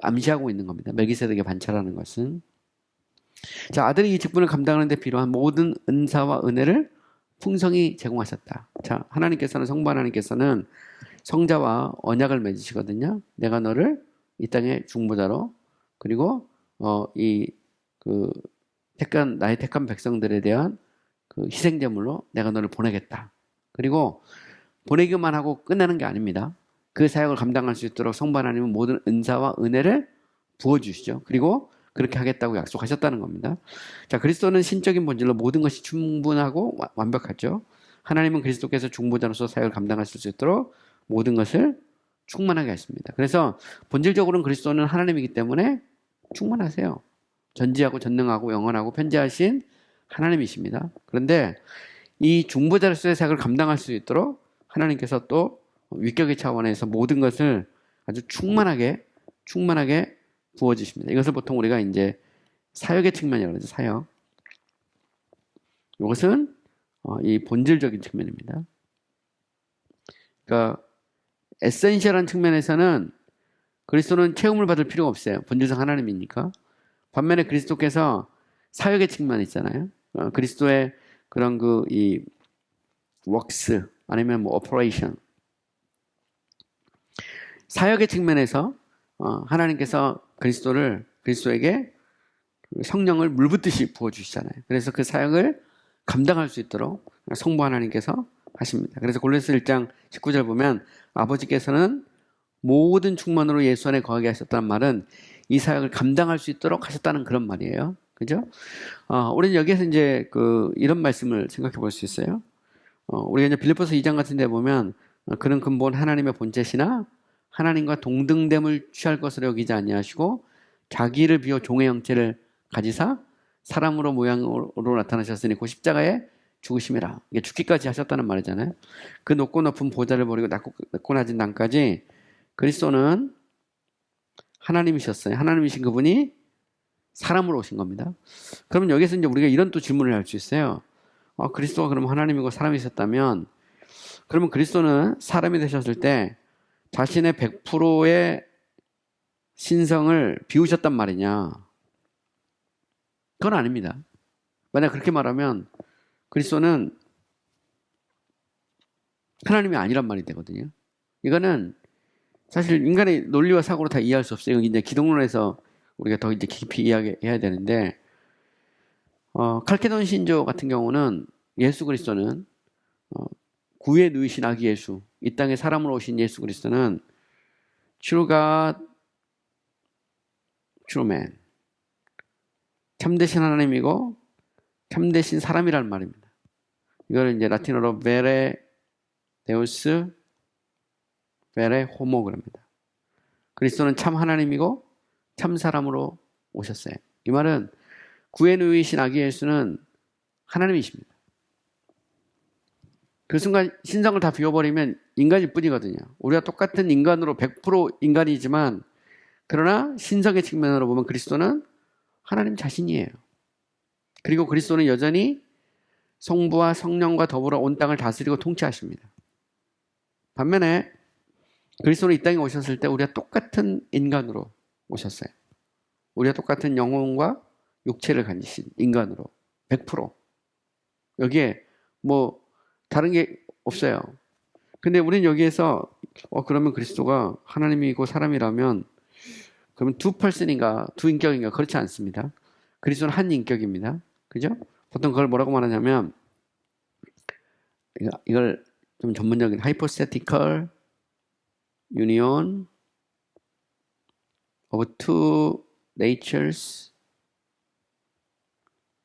암시하고 있는 겁니다. 멜기세덱의 반차라는 것은. 자, 아들이 이 직분을 감당하는 데 필요한 모든 은사와 은혜를 풍성히 제공하셨다. 자, 성부 하나님께서는 성자와 언약을 맺으시거든요. 내가 너를 이 땅의 중보자로 그리고 나의 택한 백성들에 대한 희생제물로 내가 너를 보내겠다. 그리고 보내기만 하고 끝나는 게 아닙니다. 그 사역을 감당할 수 있도록 성부 하나님은 모든 은사와 은혜를 부어주시죠. 그리고 그렇게 하겠다고 약속하셨다는 겁니다. 자, 그리스도는 신적인 본질로 모든 것이 충분하고 완벽하죠. 하나님은 그리스도께서 중보자로서 사역을 감당하실 수 있도록 모든 것을 충만하게 하십니다. 그래서 본질적으로는 그리스도는 하나님이기 때문에 충만하세요. 전지하고 전능하고 영원하고 편재하신 하나님이십니다. 그런데 이 중보자로서의 사역을 감당할 수 있도록 하나님께서 또 위격의 차원에서 모든 것을 아주 충만하게 부어주십니다. 이것을 보통 우리가 이제 사역의 측면이라고 그러죠. 사역. 이것은 이 본질적인 측면입니다. 그러니까 에센셜한 측면에서는 그리스도는 채움을 받을 필요가 없어요. 본질상 하나님이니까. 반면에 그리스도께서 사역의 측면이 있잖아요. 그리스도의 그런 이 웍스 아니면 뭐 오퍼레이션 사역의 측면에서 하나님께서 그리스도에게 성령을 물붓듯이 부어주시잖아요. 그래서 그 사역을 감당할 수 있도록 성부 하나님께서 하십니다. 그래서 골로새 1장 19절 보면 아버지께서는 모든 충만으로 예수 안에 거하게 하셨다는 말은 이 사역을 감당할 수 있도록 하셨다는 그런 말이에요. 그죠? 우리는 여기에서 이제 이런 말씀을 생각해 볼 수 있어요. 우리가 이제 빌립보서 2장 같은 데 보면 그는 근본 하나님의 본체시나 하나님과 동등됨을 취할 것으로 여기지 아니하시고 자기를 비워 종의 형체를 가지사 사람으로 모양으로 나타나셨으니 그 십자가에 죽으심이라. 이게 죽기까지 하셨다는 말이잖아요. 그 높고 높은 보좌를 버리고 낮고 낮은 땅까지 그리스도는 하나님이셨어요. 하나님이신 그분이 사람으로 오신 겁니다. 그러면 여기서 이제 우리가 이런 또 질문을 할 수 있어요. 그리스도가 그럼 하나님이고 사람이셨다면 그러면 그리스도는 사람이 되셨을 때 자신의 100%의 신성을 비우셨단 말이냐? 그건 아닙니다. 만약 그렇게 말하면 그리스도는 하나님이 아니란 말이 되거든요. 이거는 사실 인간의 논리와 사고로 다 이해할 수 없어요. 여기 이제 기독론에서 우리가 더 이제 깊이 이야기해야 되는데, 칼케돈 신조 같은 경우는 예수 그리스도는 구에 누이신 아기 예수, 이 땅에 사람으로 오신 예수 그리스도는 true God, true man, 참되신 하나님이고 참되신 사람이라는 말입니다. 이거를 이제 라틴어로 베레 데우스 베레 호모 그럽니다. 그리스도는 참 하나님이고 참 사람으로 오셨어요. 이 말은 구에 누이신 아기 예수는 하나님이십니다. 그 순간 신성을 다 비워버리면 인간일 뿐이거든요. 우리가 똑같은 인간으로 100% 인간이지만 그러나 신성의 측면으로 보면 그리스도는 하나님 자신이에요. 그리고 그리스도는 여전히 성부와 성령과 더불어 온 땅을 다스리고 통치하십니다. 반면에 그리스도는 이 땅에 오셨을 때 우리가 똑같은 인간으로 오셨어요. 우리가 똑같은 영혼과 육체를 가지신 인간으로 100%. 여기에 뭐 다른 게 없어요. 근데 우리는 여기에서 그러면 그리스도가 하나님이고 사람이라면 그러면 두 퍼슨인가 두 인격인가? 그렇지 않습니다. 그리스도는 한 인격입니다. 그죠? 보통 그걸 뭐라고 말하냐면 이걸 좀 전문적인 hypothetical union of two natures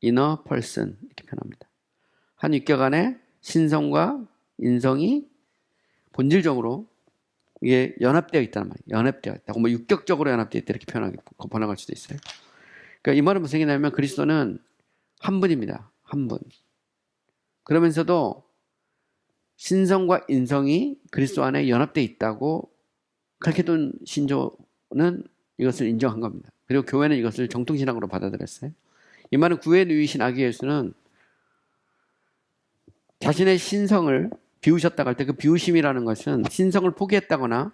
in a person 이렇게 표현합니다. 한 육격 안에 신성과 인성이 본질적으로 이게 연합되어 있다는 말이에요. 연합되어 있다고 뭐 육격적으로 연합되어 있다 이렇게 번역할 수도 있어요. 그러니까 이 말은 무슨 얘기냐면 그리스도는 한 분입니다. 한 분. 그러면서도 신성과 인성이 그리스도 안에 연합되어 있다고 칼케돈 신조는 이것을 인정한 겁니다. 그리고 교회는 이것을 정통신학으로 받아들였어요. 이 말은 구에 누이신 아기 예수는 자신의 신성을 비우셨다고 할 때 그 비우심이라는 것은 신성을 포기했다거나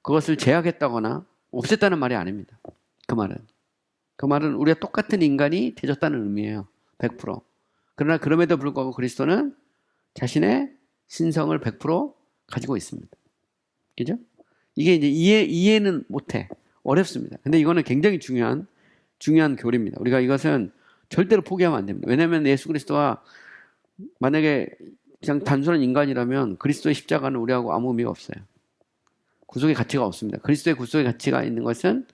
그것을 제약했다거나 없앴다는 말이 아닙니다. 그 말은 우리가 똑같은 인간이 되졌다는 의미예요. 100%. 그러나 그럼에도 불구하고 그리스도는 자신의 신성을 100% 가지고 있습니다. 그죠? 이게 이제 이해는 못해. 어렵습니다. 근데 이거는 굉장히 중요한 교리입니다. 우리가 이것은 절대로 포기하면 안 됩니다. 왜냐하면 예수 그리스도와 만약에 그냥 단순한 인간이라면 그리스도의 십자가는 우리하고 아무 의미가 없어요. 구속의 가치가 없습니다. 그리스도의 구속의 가치가 있는 것은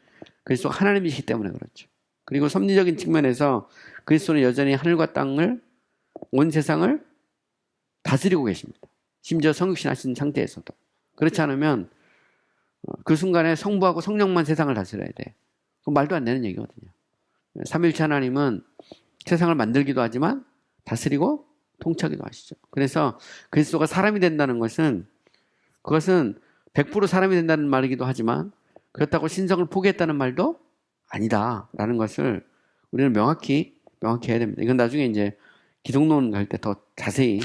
그리스도가 하나님이시기 때문에 그렇죠. 그리고 섭리적인 측면에서 그리스도는 여전히 하늘과 땅을 온 세상을 다스리고 계십니다. 심지어 성육신 하신 상태에서도. 그렇지 않으면 그 순간에 성부하고 성령만 세상을 다스려야 돼. 그건 말도 안 되는 얘기거든요. 삼위일체 하나님은 세상을 만들기도 하지만 다스리고 통치하기도 하시죠. 그래서 그리스도가 사람이 된다는 것은 그것은 100% 사람이 된다는 말이기도 하지만 그렇다고 신성을 포기했다는 말도 아니다라는 것을 우리는 명확히 해야 됩니다. 이건 나중에 이제 기독론 갈 때 더 자세히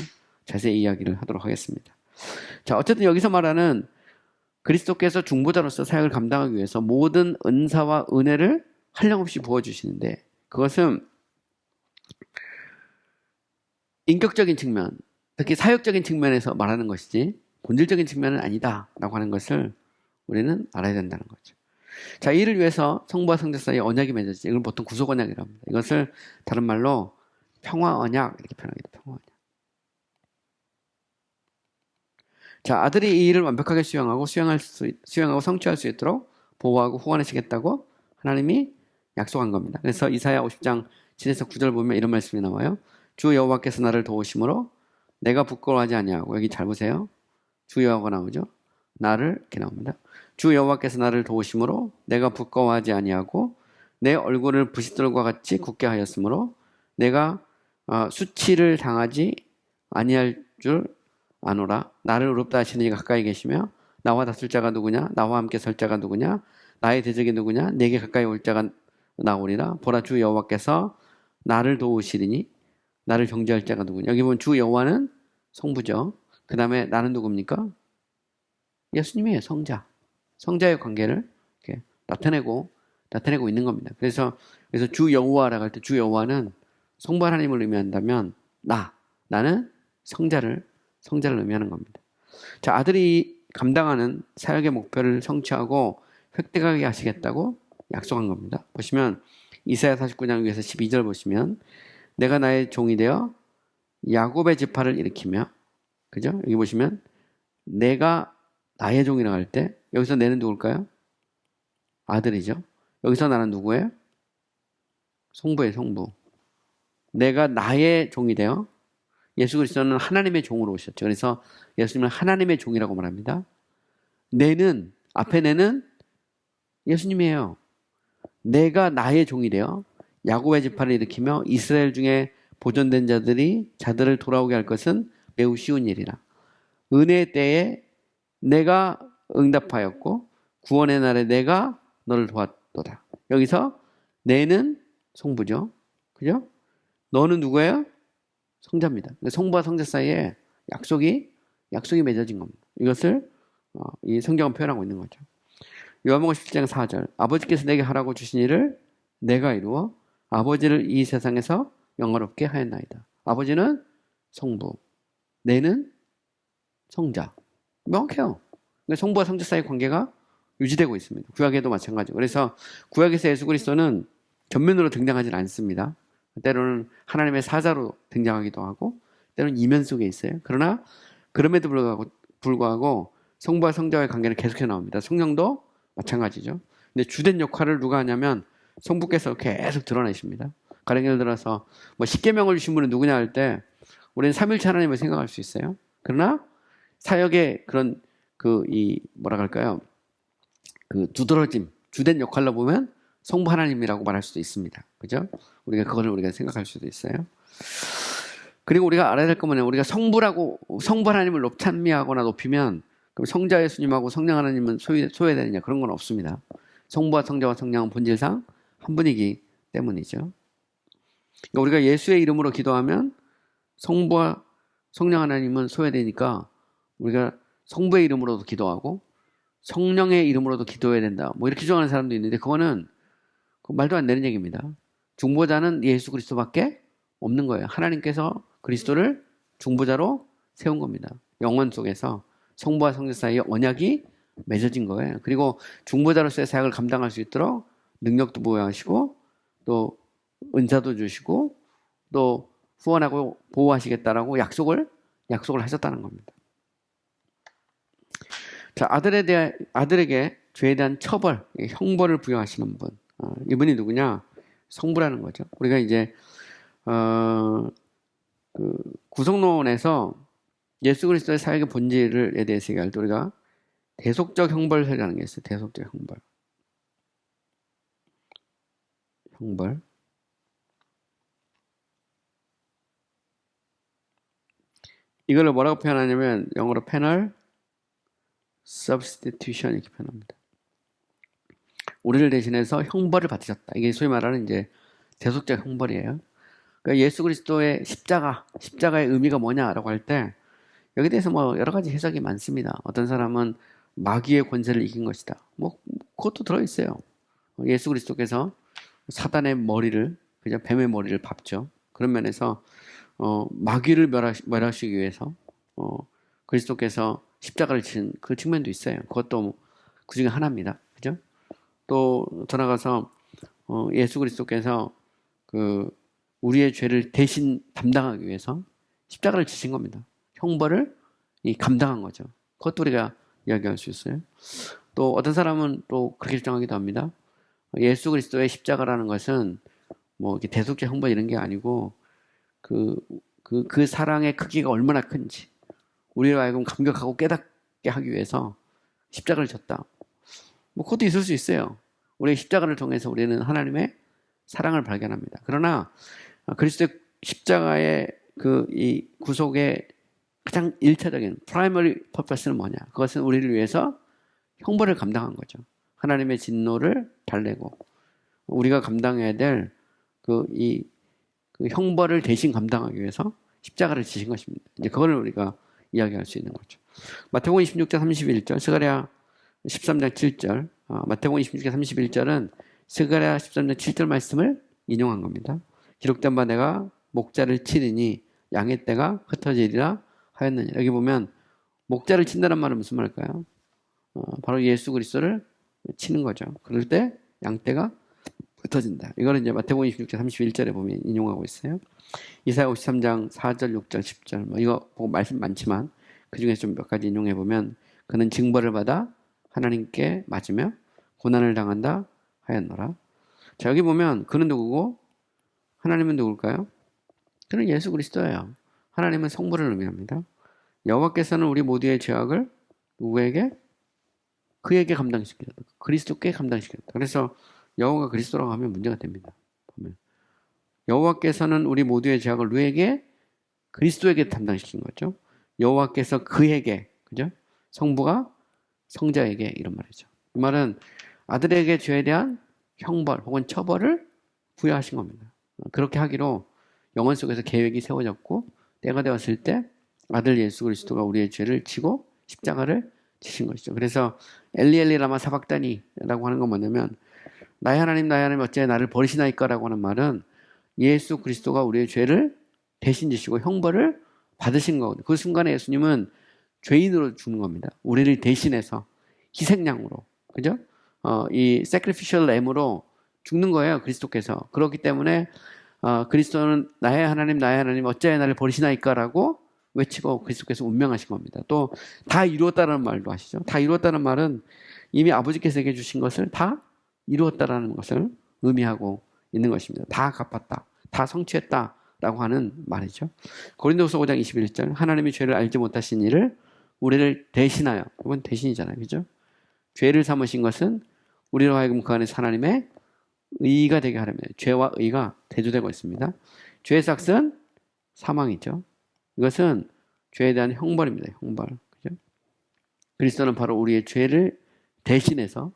이야기를 하도록 하겠습니다. 자, 어쨌든 여기서 말하는 그리스도께서 중보자로서 사역을 감당하기 위해서 모든 은사와 은혜를 한량없이 부어주시는데 그것은 인격적인 측면, 특히 사역적인 측면에서 말하는 것이지 본질적인 측면은 아니다라고 하는 것을 우리는 알아야 된다는 거죠. 자, 이를 위해서 성부와 성자 사이에 언약이 맺어지죠. 이걸 보통 구속 언약이라고 합니다. 이것을 다른 말로 평화 언약 이렇게 표현하기도 평화 언약. 자, 아들이 이 일을 완벽하게 수행하고 성취할 수 있도록 보호하고 후원하시겠다고 하나님이 약속한 겁니다. 그래서 이사야 50장 7에서 9절 보면 이런 말씀이 나와요. 주 여호와께서 나를 도우심으로 내가 부끄러워하지 아니하고, 여기 잘 보세요. 주 여호와가 나오죠. 나를 이렇게 나옵니다. 주 여호와께서 나를 도우심으로 내가 부끄러워하지 아니하고 내 얼굴을 부싯돌과 같이 굳게 하였으므로 내가 수치를 당하지 아니할 줄 아노라. 나를 의롭다 하시는 이가 가까이 계시며 나와 다툴 자가 누구냐? 나와 함께 설 자가 누구냐? 나의 대적이 누구냐? 내게 가까이 올 자가 나오리라. 보라, 주 여호와께서 나를 도우시리니 나를 경주할 자가 누구냐? 여기 보면 주 여호와는 성부죠. 그 다음에 나는 누굽니까? 예수님이에요. 성자의 관계를 이렇게 나타내고 있는 겁니다. 그래서 주 여호와라고 할 때 주 여호와는 성부 하나님을 의미한다면 나는 성자를 의미하는 겁니다. 자, 아들이 감당하는 사역의 목표를 성취하고 획득하게 하시겠다고 약속한 겁니다. 보시면 이사야 49장 위에서 12절 보시면 내가 나의 종이 되어 야곱의 지파를 일으키며, 그죠? 여기 보시면 내가 나의 종이라고 할 때 여기서 내는 누굴까요? 아들이죠. 여기서 나는 누구예요? 성부예요. 성부. 내가 나의 종이 되어, 예수 그리스도는 하나님의 종으로 오셨죠. 그래서 예수님은 하나님의 종이라고 말합니다. 내는, 앞에 내는 예수님이에요. 내가 나의 종이 되어 야곱의 지파를 일으키며 이스라엘 중에 보존된 자들을 돌아오게 할 것은 매우 쉬운 일이라. 은혜의 때에 내가 응답하였고 구원의 날에 내가 너를 도왔도다. 여기서 내는 성부죠. 그죠? 너는 누구예요? 성자입니다. 성부와 성자 사이에 약속이 맺어진 겁니다. 이것을 이 성경은 표현하고 있는 거죠. 요한복음 17장 4절. 아버지께서 내게 하라고 주신 일을 내가 이루어 아버지를 이 세상에서 영화롭게 하였나이다. 아버지는 성부, 내는 성자. 명확해요. 성부와 성자 사이의 관계가 유지되고 있습니다. 구약에도 마찬가지고. 그래서 구약에서 예수 그리스도는 전면으로 등장하지 않습니다. 때로는 하나님의 사자로 등장하기도 하고 때로는 이면 속에 있어요. 그러나 그럼에도 불구하고 성부와 성자와의 관계는 계속해 나옵니다. 성령도 마찬가지죠. 근데 주된 역할을 누가 하냐면 성부께서 계속 드러내십니다. 가령 예를 들어서 뭐 십계명을 주신 분은 누구냐 할 때 우리는 삼일체 하나님을 생각할 수 있어요. 그러나 사역의 그런 뭐라 할까요? 두드러짐, 주된 역할로 보면 성부 하나님이라고 말할 수도 있습니다. 그죠? 그거를 생각할 수도 있어요. 그리고 우리가 알아야 될 건 뭐냐면 우리가 성부 하나님을 찬미하거나 높이면 그럼 성자 예수님하고 성령 하나님은 소외되느냐 그런 건 없습니다. 성부와 성자와 성령은 본질상 한 분이기 때문이죠. 그러니까 우리가 예수의 이름으로 기도하면 성부와 성령 하나님은 소외되니까 우리가 성부의 이름으로도 기도하고 성령의 이름으로도 기도해야 된다. 뭐 이렇게 주장하는 사람도 있는데 그거는 말도 안 되는 얘기입니다. 중보자는 예수 그리스도밖에 없는 거예요. 하나님께서 그리스도를 중보자로 세운 겁니다. 영원 속에서 성부와 성자 사이에 언약이 맺어진 거예요. 그리고 중보자로서의 사역을 감당할 수 있도록 능력도 부여하시고 또 은사도 주시고 또 후원하고 보호하시겠다라고 약속을 하셨다는 겁니다. 자, 아들에게 죄에 대한 처벌, 형벌을 부여하시는 분. 이분이 누구냐? 성부라는 거죠. 우리가 이제 구속론에서 예수 그리스도의 사역의 본질에 대해서 얘기할 때 우리가 대속적 형벌이라는 게 있어요. 대속적 형벌. 이걸 뭐라고 표현하냐면 영어로 penal substitution 이렇게 표현합니다. 우리를 대신해서 형벌을 받으셨다. 이게 소위 말하는 이제 대속적 형벌이에요. 그러니까 예수 그리스도의 십자가의 의미가 뭐냐라고 할 때 여기에 대해서 뭐 여러 가지 해석이 많습니다. 어떤 사람은 마귀의 권세를 이긴 것이다. 뭐 그것도 들어있어요. 예수 그리스도께서 사단의 머리를, 그죠? 뱀의 머리를 밟죠. 그런 면에서 마귀를 멸하시기 위해서 그리스도께서 십자가를 지신 그 측면도 있어요. 그것도 그 중에 하나입니다. 그죠? 또 더 나가서 예수 그리스도께서 그 우리의 죄를 대신 담당하기 위해서 십자가를 지신 겁니다. 형벌을 감당한 거죠. 그것도 우리가 이야기할 수 있어요. 또 어떤 사람은 또 그렇게 주장하기도 합니다. 예수 그리스도의 십자가라는 것은 뭐 이렇게 대속죄 형벌 이런 게 아니고 그 사랑의 크기가 얼마나 큰지 우리로 하여금 감격하고 깨닫게 하기 위해서 십자가를 졌다. 뭐 그것도 있을 수 있어요. 우리의 십자가를 통해서 우리는 하나님의 사랑을 발견합니다. 그러나 그리스도의 십자가의 이 구속의 가장 1차적인 primary purpose는 뭐냐? 그것은 우리를 위해서 형벌을 감당한 거죠. 하나님의 진노를 달래고 우리가 감당해야 될 그 형벌을 대신 감당하기 위해서 십자가를 지신 것입니다. 이제 그걸 우리가 이야기할 수 있는 거죠. 마태복음 26장 31절, 스가랴 13장 7절, 마태복음 26장 31절은 스가랴 13장 7절 말씀을 인용한 겁니다. 기록된 바 내가 목자를 치리니 양의 떼가 흩어지리라 하였느니라. 여기 보면 목자를 친다는 말은 무슨 말일까요? 바로 예수 그리스도를 치는 거죠. 그럴 때 양떼가 흩어진다. 이거는 이제 마태복음 26장 31절에 보면 인용하고 있어요. 이사야 53장 4절, 6절, 10절 뭐 이거 보고 말씀 많지만 그 중에 좀 몇 가지 인용해 보면 그는 징벌을 받아 하나님께 맞으며 고난을 당한다 하였노라. 자, 여기 보면 그는 누구고 하나님은 누굴까요? 그는 예수 그리스도예요. 하나님은 성부를 의미합니다. 여호와께서는 우리 모두의 죄악을 누구에게? 그에게 감당시켰다. 그리스도께 감당시켰다. 그래서 여호와가 그리스도라고 하면 문제가 됩니다. 보면 여호와께서는 우리 모두의 죄악을 누구에게? 그리스도에게 담당시킨 거죠. 여호와께서 그에게, 그죠? 성부가 성자에게 이런 말이죠. 이 말은 아들에게 죄에 대한 형벌 혹은 처벌을 부여하신 겁니다. 그렇게 하기로 영원 속에서 계획이 세워졌고 때가 되었을 때 아들 예수 그리스도가 우리의 죄를 지고 십자가를 지신 것이죠. 그래서 엘리 라마 사박다니라고 하는 건 뭐냐면 나의 하나님 어찌 나를 버리시나이까라고 하는 말은 예수 그리스도가 우리의 죄를 대신 지시고 형벌을 받으신 거거든요. 그 순간에 예수님은 죄인으로 죽는 겁니다. 우리를 대신해서 희생양으로, 그죠? 이 sacrificial lamb으로 죽는 거예요. 그리스도께서. 그렇기 때문에 그리스도는 나의 하나님 어찌하여 나를 버리시나이까라고 외치고 그리스도께서 운명하신 겁니다. 또 다 이루었다는 말도 하시죠. 다 이루었다는 말은 이미 아버지께서 에게 주신 것을 다 이루었다라는 것을 의미하고 있는 것입니다. 다 갚았다. 다 성취했다라고 하는 말이죠. 고린도후서 5장 21절 하나님이 죄를 알지 못하신 이를 우리를 대신하여, 이건 대신이잖아요. 그죠? 죄를 삼으신 것은 우리로 하여금 그 안에서 하나님의 의가 되게 하려면 죄와 의가 대조되고 있습니다. 죄의 삭은 사망이죠. 이것은 죄에 대한 형벌입니다. 형벌. 그죠? 그리스도는 바로 우리의 죄를 대신해서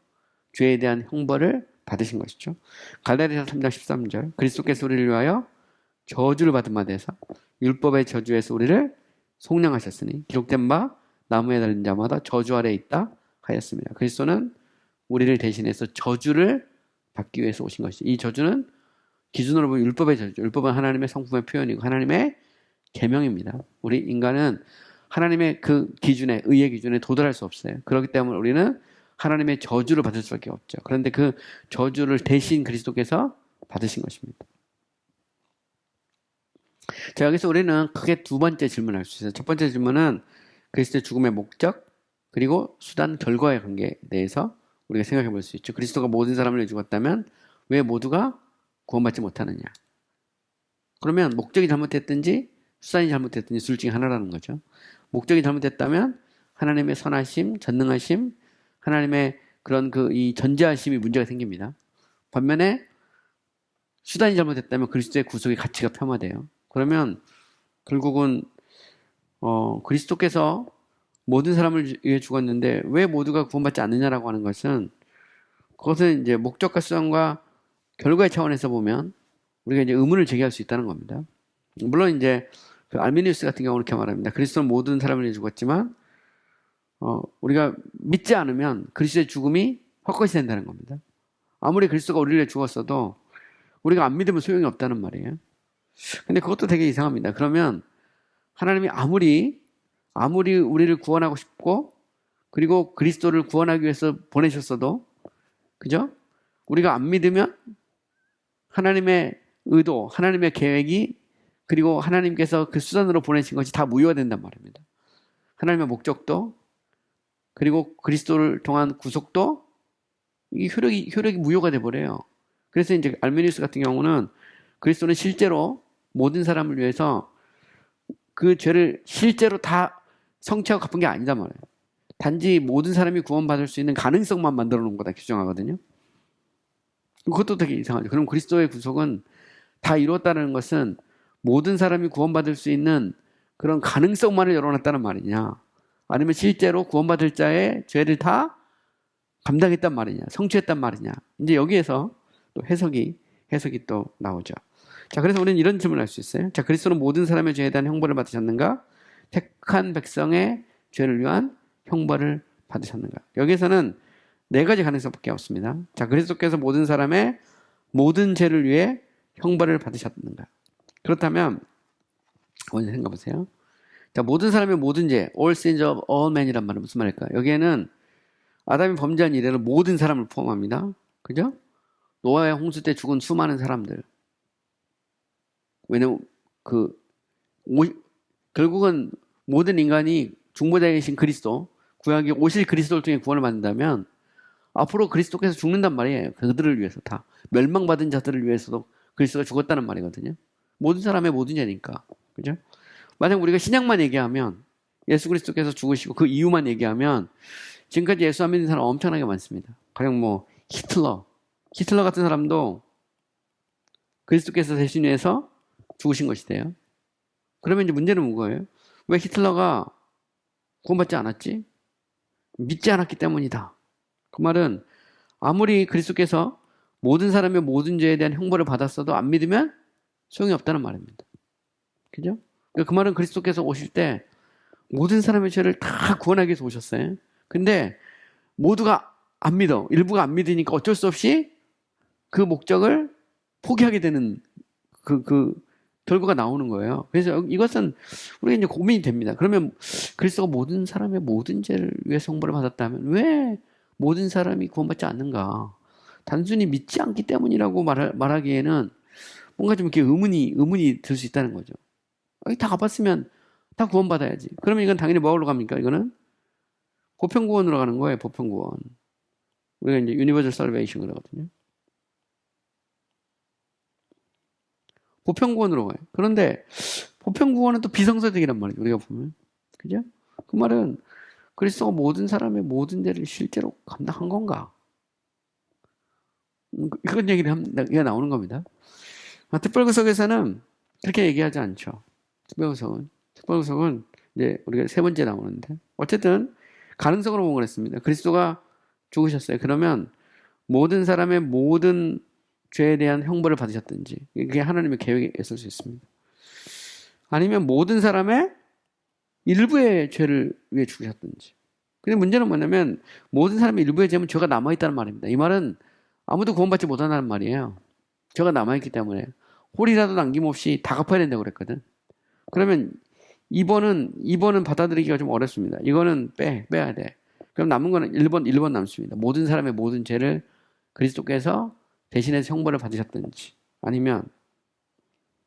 죄에 대한 형벌을 받으신 것이죠. 갈라디아서 3장 13절 그리스도께서 우리를 위하여 저주를 받은 바 되사 율법의 저주에서 우리를 속량하셨으니 기록된 바 나무에 달린 자마다 저주 아래에 있다 하였습니다. 그리스도는 우리를 대신해서 저주를 받기 위해서 오신 것이죠. 이 저주는 기준으로 보면 율법의 저주. 율법은 하나님의 성품의 표현이고 하나님의 계명입니다. 우리 인간은 하나님의 그 기준에, 의의 기준에 도달할 수 없어요. 그렇기 때문에 우리는 하나님의 저주를 받을 수밖에 없죠. 그런데 그 저주를 대신 그리스도께서 받으신 것입니다. 자, 여기서 우리는 크게 두 번째 질문을 할 수 있어요. 첫 번째 질문은 그리스도의 죽음의 목적, 그리고 수단, 결과의 관계에 대해서 우리가 생각해 볼 수 있죠. 그리스도가 모든 사람을 위해 죽었다면 왜 모두가 구원받지 못하느냐? 그러면 목적이 잘못됐든지 수단이 잘못됐든지 둘 중에 하나라는 거죠. 목적이 잘못됐다면 하나님의 선하심, 전능하심, 하나님의 그런 이 전제하심이 문제가 생깁니다. 반면에 수단이 잘못됐다면 그리스도의 구속의 가치가 폄하돼요. 그러면 결국은 그리스도께서 모든 사람을 위해 죽었는데 왜 모두가 구원받지 않느냐라고 하는 것은 그것은 이제 목적과 수단과 결과의 차원에서 보면 우리가 이제 의문을 제기할 수 있다는 겁니다. 물론 이제 그 알미니우스 같은 경우는 이렇게 말합니다. 그리스도는 모든 사람을 위해 죽었지만 우리가 믿지 않으면 그리스도의 죽음이 헛것이 된다는 겁니다. 아무리 그리스도가 우리를 위해 죽었어도 우리가 안 믿으면 소용이 없다는 말이에요. 근데 그것도 되게 이상합니다. 그러면 하나님이 아무리 우리를 구원하고 싶고 그리고 그리스도를 구원하기 위해서 보내셨어도 그죠? 우리가 안 믿으면 하나님의 의도, 하나님의 계획이 그리고 하나님께서 그 수단으로 보내신 것이 다 무효가 된단 말입니다. 하나님의 목적도 그리고 그리스도를 통한 구속도 이 효력이 무효가 돼버려요. 그래서 이제 알메니우스 같은 경우는 그리스도는 실제로 모든 사람을 위해서 그 죄를 실제로 다 성취하고 갚은 게 아니다 말이에요. 단지 모든 사람이 구원받을 수 있는 가능성만 만들어 놓은 거다 규정하거든요. 그것도 되게 이상하죠. 그럼 그리스도의 구속은 다 이루었다는 것은 모든 사람이 구원받을 수 있는 그런 가능성만을 열어놨다는 말이냐, 아니면 실제로 구원받을 자의 죄를 다 감당했단 말이냐, 성취했단 말이냐. 이제 여기에서 또 해석이 또 나오죠. 자, 그래서 우리는 이런 질문을 할 수 있어요. 자, 그리스도는 모든 사람의 죄에 대한 형벌을 받으셨는가? 택한 백성의 죄를 위한 형벌을 받으셨는가? 여기에서는 네 가지 가능성밖에 없습니다. 자, 그리스도께서 모든 사람의 모든 죄를 위해 형벌을 받으셨는가? 그렇다면 먼저 생각해 보세요. 자, 모든 사람의 모든 죄, all sins of all men이란 말은 무슨 말일까요? 여기에는 아담이 범죄한 이래로 모든 사람을 포함합니다. 그죠? 노아의 홍수 때 죽은 수많은 사람들. 왜냐면 결국은 모든 인간이 중보자이신 그리스도, 구약이 오실 그리스도를 통해 구원을 받는다면 앞으로 그리스도께서 죽는단 말이에요. 그들을 위해서 다. 멸망받은 자들을 위해서도 그리스도가 죽었다는 말이거든요. 모든 사람의 모든 죄니까. 그죠? 만약 우리가 신약만 얘기하면 예수 그리스도께서 죽으시고 그 이유만 얘기하면 지금까지 예수 안 믿는 사람 엄청나게 많습니다. 가령 뭐 히틀러 같은 사람도 그리스도께서 대신 위해서 죽으신 것이 돼요. 그러면 이제 문제는 뭐예요? 왜 히틀러가 구원받지 않았지? 믿지 않았기 때문이다. 그 말은 아무리 그리스도께서 모든 사람의 모든 죄에 대한 형벌을 받았어도 안 믿으면 소용이 없다는 말입니다. 그죠? 그 말은 그리스도께서 오실 때 모든 사람의 죄를 다 구원하기 위해서 오셨어요. 근데 모두가 안 믿어. 일부가 안 믿으니까 어쩔 수 없이 그 목적을 포기하게 되는 그 결과가 나오는 거예요. 그래서 이것은 우리가 이제 고민이 됩니다. 그러면 그리스도가 모든 사람의 모든 죄를 위해서 형벌을 받았다면 왜 모든 사람이 구원받지 않는가? 단순히 믿지 않기 때문이라고 말하기에는 뭔가 좀 이렇게 의문이 들 수 있다는 거죠. 다 갚았으면 다 구원받아야지. 그러면 이건 당연히 뭐로 갑니까? 이거는 보편구원으로 가는 거예요. 보편구원. 우리가 이제 유니버설 살베이션을 하거든요. 보편구원으로 가요. 그런데 보편구원은 또 비성사적이란 말이에요. 우리가 보면. 그죠? 그 말은 그리스도가 모든 사람의 모든 죄를 실제로 감당한 건가? 그런 얘기가 나오는 겁니다. 특별구속에서는 그렇게 얘기하지 않죠. 특별구속은 이제 우리가 세 번째 나오는데 어쨌든 가능성으로 보고 그랬습니다. 그리스도가 죽으셨어요. 그러면 모든 사람의 모든 죄에 대한 형벌을 받으셨든지 그게 하나님의 계획에 있을 수 있습니다. 아니면 모든 사람의 일부의 죄를 위해 죽으셨든지. 근데 문제는 뭐냐면 모든 사람의 일부의 죄는 죄가 남아있다는 말입니다. 이 말은 아무도 구원받지 못한다는 말이에요. 죄가 남아있기 때문에 홀이라도 남김없이 다 갚아야 된다고 그랬거든. 그러면 2번은 받아들이기가 좀 어렵습니다. 이거는 빼야 돼. 그럼 남은 거는 1번 남습니다. 모든 사람의 모든 죄를 그리스도께서 대신해서 형벌을 받으셨든지 아니면